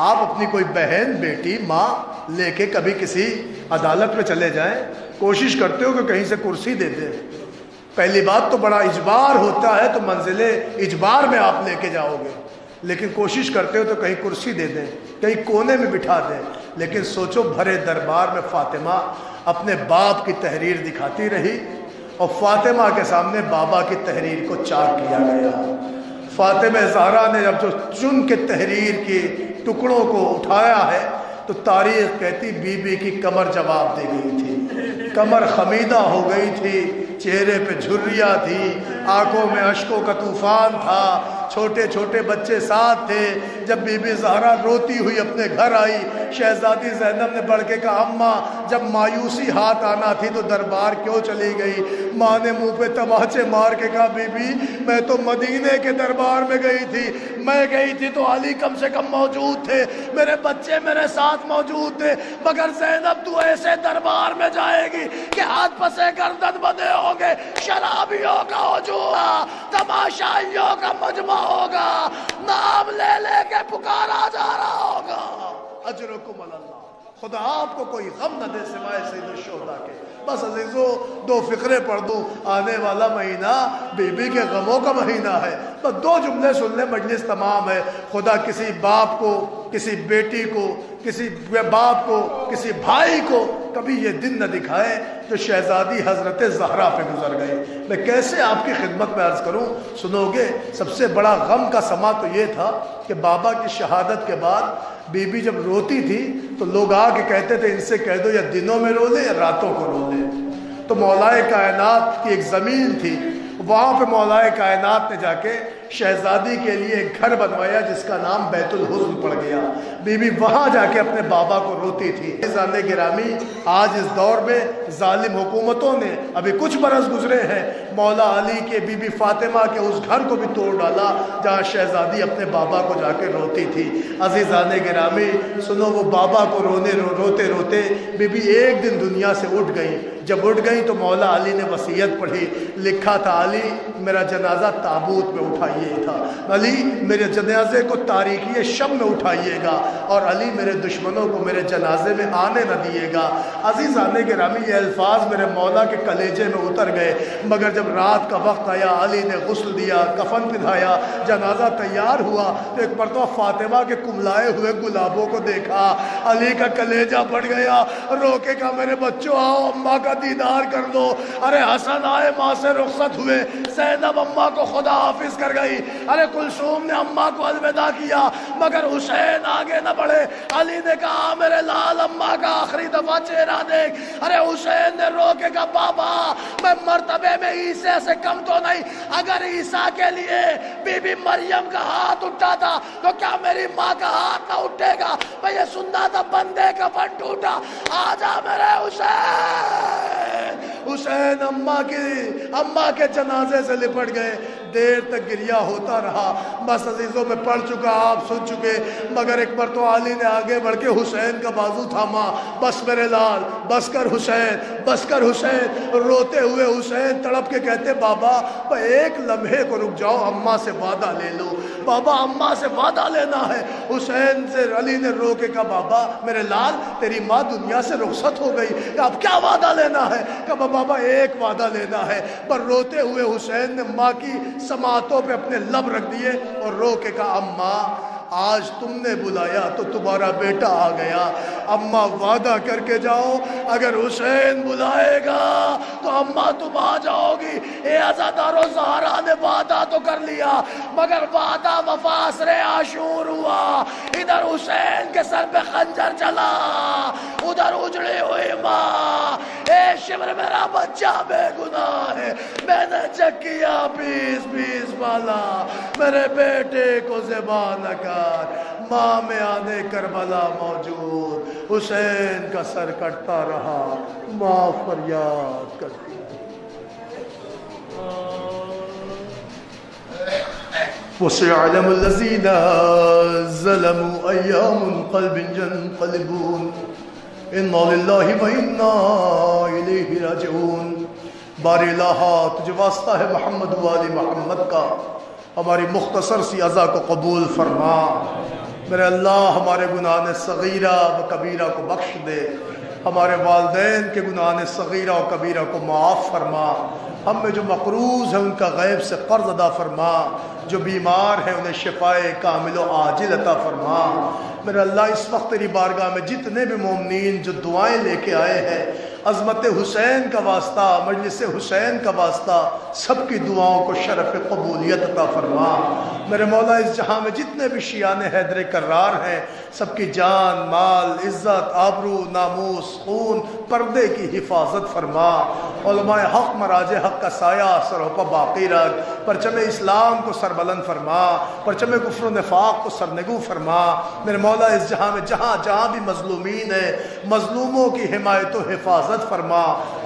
Speaker 1: آپ اپنی کوئی بہن، بیٹی، ماں لے کے کبھی کسی عدالت میں چلے جائیں، کوشش کرتے ہو کہ کہیں سے کرسی دے دیں۔ پہلی بات تو بڑا اجبار ہوتا ہے تو منزل اجبار میں آپ لے کے جاؤ گے، لیکن کوشش کرتے ہو تو کہیں کرسی دے دیں، کہیں کونے میں بٹھا دیں۔ لیکن سوچو، بھرے دربار میں فاطمہ اپنے باپ کی تحریر دکھاتی رہی، اور فاطمہ کے سامنے بابا کی تحریر کو چاک کیا گیا۔ فاطمہ زہرا نے جب جو چن کے تحریر کے ٹکڑوں کو اٹھایا ہے تو تاریخ کہتی بی بی کی کمر جواب دے گئی تھی، کمر خمیدہ ہو گئی تھی، چہرے پہ جھریاں تھی، آنکھوں میں اشکوں کا طوفان تھا، چھوٹے چھوٹے بچے ساتھ تھے۔ جب بی بی زہرا روتی ہوئی اپنے گھر آئی، شہزادی زینب نے بڑھ کے کہا اماں جب مایوسی ہاتھ آنا تھی تو دربار کیوں چلی گئی؟ ماں نے منہ پہ تماچے مار کے کہا بی بی میں تو مدینے کے دربار میں گئی تھی، میں گئی تھی تو علی کم سے کم موجود تھے، میرے بچے میرے ساتھ موجود تھے، مگر زینب تو ایسے دربار میں جائے گی کہ ہاتھ پسے گردن بندے ہوں گے، شرابیوں کا ہجوم، تماشائیوں کا مجمع ہوگا، نام لے لے کے پکارا جا رہا ہوگا، اجرکم اللہ، خدا آپ کو کوئی غم نہ دے سوائے سید الشہداء کے۔ بس عزیزو 2 فقرے پڑھ دو، آنے والا مہینہ بی بی کے غموں کا مہینہ ہے، بس 2 جملے سن لیں، مجلس تمام ہے۔ خدا کسی باپ کو، کسی بیٹی کو، کسی باپ کو، کسی بھائی کو کبھی یہ دن نہ دکھائے جو شہزادی حضرت زہرا پہ گزر گئے۔ میں کیسے آپ کی خدمت میں عرض کروں، سنو گے؟ سب سے بڑا غم کا سما تو یہ تھا کہ بابا کی شہادت کے بعد بی بی جب روتی تھی تو لوگ آ کے کہتے تھے ان سے کہہ دو یا دنوں میں رو لے یا راتوں کو رو لے۔ تو مولا کائنات کی ایک زمین تھی، وہاں پہ مولا کائنات نے جا کے شہزادی کے لیے ایک گھر بنوایا جس کا نام بیت الحزن پڑ گیا۔ بی بی وہاں جا کے اپنے بابا کو روتی تھی۔ عزیزان گرامی، آج اس دور میں ظالم حکومتوں نے ابھی کچھ برس گزرے ہیں، مولا علی کے بی بی فاطمہ کے اس گھر کو بھی توڑ ڈالا جہاں شہزادی اپنے بابا کو جا کے روتی تھی۔ عزیزان گرامی سنو، وہ بابا کو روتے روتے بی بی ایک دن دنیا سے اٹھ گئی، جب اٹھ گئی تو مولا علی نے وصیت پڑھی، لکھا تھا علی میرا جنازہ تابوت میں اٹھائیے تھا، علی میرے جنازے کو تاریکی شب میں اٹھائیے گا، اور علی میرے دشمنوں کو میرے جنازے میں آنے نہ دیے گا۔ عزیزان گرامی یہ الفاظ میرے مولا کے کلیجے میں اتر گئے، مگر جب رات کا وقت آیا علی نے غسل دیا، کفن پہنایا، جنازہ تیار ہوا تو ایک مرتبہ فاطمہ کے کملائے ہوئے گلابوں کو دیکھا، علی کا کلیجہ بڑھ گیا، روکے کہا میرے بچوں آؤ اماں کا دیدار کر دو۔ ارے حسن آئے ماں سے رخصت ہوئے، زینب اماں کو خدا حافظ کر گئی، ارے کلثوم نے اماں کو الوداع کیا، مگر حسین آگے نہ بڑھے۔ علی نے کہا میرے لال اماں کا آخری دفعہ چہرہ دیکھ۔ ارے حسین نے رو کے کہا بابا میں مرتبے میں عیسیٰ سے کم تو نہیں، اگر عیسیٰ کے لیے بی بی مریم کا ہاتھ اٹھا تھا تو کیا میری ماں کا ہاتھ نہ اٹھے گا؟ میں یہ سننا تھا بندے کا فن ٹوٹا، آجا میرے حسین۔ حسین اماں کے جنازے سے لپٹ گئے، دیر تک گریہ ہوتا رہا۔ بس عزیزوں میں پڑھ چکا، آپ سن چکے، مگر ایک بار تو علی نے آگے بڑھ کے حسین کا بازو تھاما، بس میرے لال بس کر حسین، بس کر حسین۔ روتے ہوئے حسین تڑپ کے کہتے بابا ایک لمحے کو رک جاؤ، اماں سے وعدہ لے لو، بابا اماں سے وعدہ لینا ہے۔ حسین سے علی نے رو کے کہا بابا میرے لال تیری ماں دنیا سے رخصت ہو گئی، اب کیا وعدہ لینا ہے؟ کہا بابا ایک وعدہ لینا ہے۔ پر روتے ہوئے حسین نے ماں کی سماعتوں پہ اپنے لب رکھ دیے اور رو کے کہا اماں آج تم نے بلایا تو تمہارا بیٹا آ گیا، اماں وعدہ کر کے جاؤ اگر حسین بلائے گا تو اماں تم آ جاؤ گی۔ اے عزادار و زہرا نے وعدہ تو کر لیا، مگر وعدہ وفا عصر عاشور ہوا۔ ادھر حسین کے سر پہ خنجر چلا، ادھر اجڑی ہوئی ماں۔ اے شمر میرا بچہ بے گناہ ہے، میں نے چیک کیا 20 والا، میرے بیٹے کو ذبح نہ کر۔ ماں میں آنے کربلا موجود، حسین کا سر کٹتا رہا، ماں فریاد کرتی۔ وَسَيَعْلَمُ الَّذِينَ ظَلَمُوا أَيَّ مُنْقَلِبٍ يَنْقَلِبُونَ إِنَّا لِلَّهِ وَإِنَّا إِلَيْهِ رَاجِعُونَ۔ بار الہٰ تجھے واسطہ ہے محمد والی محمد کا، ہماری مختصر سی عزا کو قبول فرما۔ میرے اللہ ہمارے گناہ صغیرہ و کبیرہ کو بخش دے، ہمارے والدین کے گناہ صغیرہ و کبیرہ کو معاف فرما، ہم میں جو مقروض ہیں ان کا غیب سے قرض ادا فرما، جو بیمار ہیں انہیں شفائے کامل و عاجل عطا فرما۔ میرے اللہ اس وقت تیری بارگاہ میں جتنے بھی مومنین جو دعائیں لے کے آئے ہیں، عظمت حسین کا واسطہ، مجلس حسین کا واسطہ، سب کی دعاؤں کو شرف قبولیت عطا فرما۔ میرے مولا اس جہاں میں جتنے بھی شیعان حیدر کرار ہیں، سب کی جان، مال، عزت، آبرو، ناموس، خون، پردے کی حفاظت فرما۔ علماء حق مراج حق کا سایہ سروں پر باقی رکھ، پرچم اسلام کو سربلند فرما، پرچم کفر و نفاق کو سرنگو فرما۔ میرے مولا اس جہاں میں جہاں بھی مظلومین ہیں، مظلوموں کی حمایت و حفاظت فرما،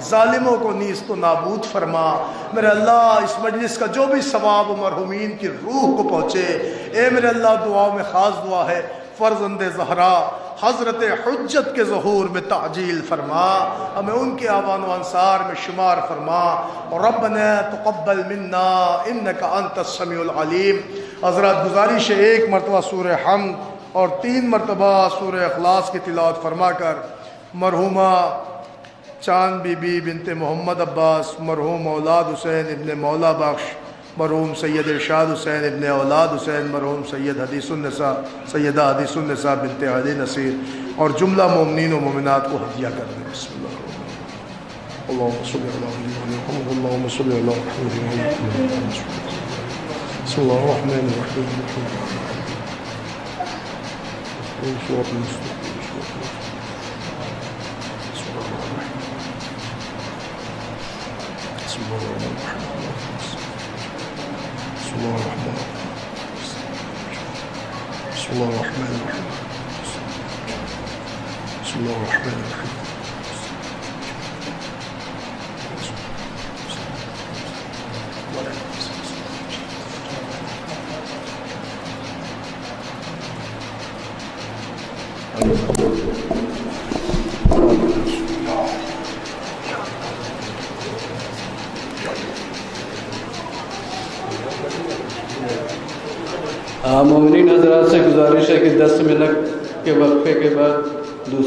Speaker 1: ظالموں کو نیست و نابود فرما۔ میرے اللہ اس مجلس کا جو بھی ثواب مرحومین کی روح کو پہنچے، اے میرے اللہ دعاؤں میں خاص دعا ہے فرزند زہرا حضرت حجت کے ظہور میں تعجیل فرما، ہمیں ان کے آبان و انصار میں شمار فرما۔ ربنا تقبل منا انک انت السمیع العلیم۔ حضرات گزارش ہے ایک مرتبہ سورہ حمد اور 3 مرتبہ سورہ اخلاص کی تلاوت فرما کر مرحومہ چاند بی بی بنت محمد عباس، مرحوم اولاد حسین ابن مولا بخش، مرحوم سید ارشاد حسین ابن اولاد حسین، مرحوم سید حدیث النساء سیدہ حدیث النساء بنت علی نصیر اور جملہ مومنین و مومنات کو ہدیہ کر دیں۔ بسم اللہ اللہم صلی اللہ علیہ وسلم، اللہم صلی اللہ علیہ وسلم، بسم اللہ الرحمن الرحیم، بسم الله الرحمن الرحيم، بسم الله الرحمن الرحيم، بسم الله الرحمن الرحيم.
Speaker 3: مومنین حضرات سے گزارش ہے کہ 10 منٹ کے وقفے کے بعد دوسرے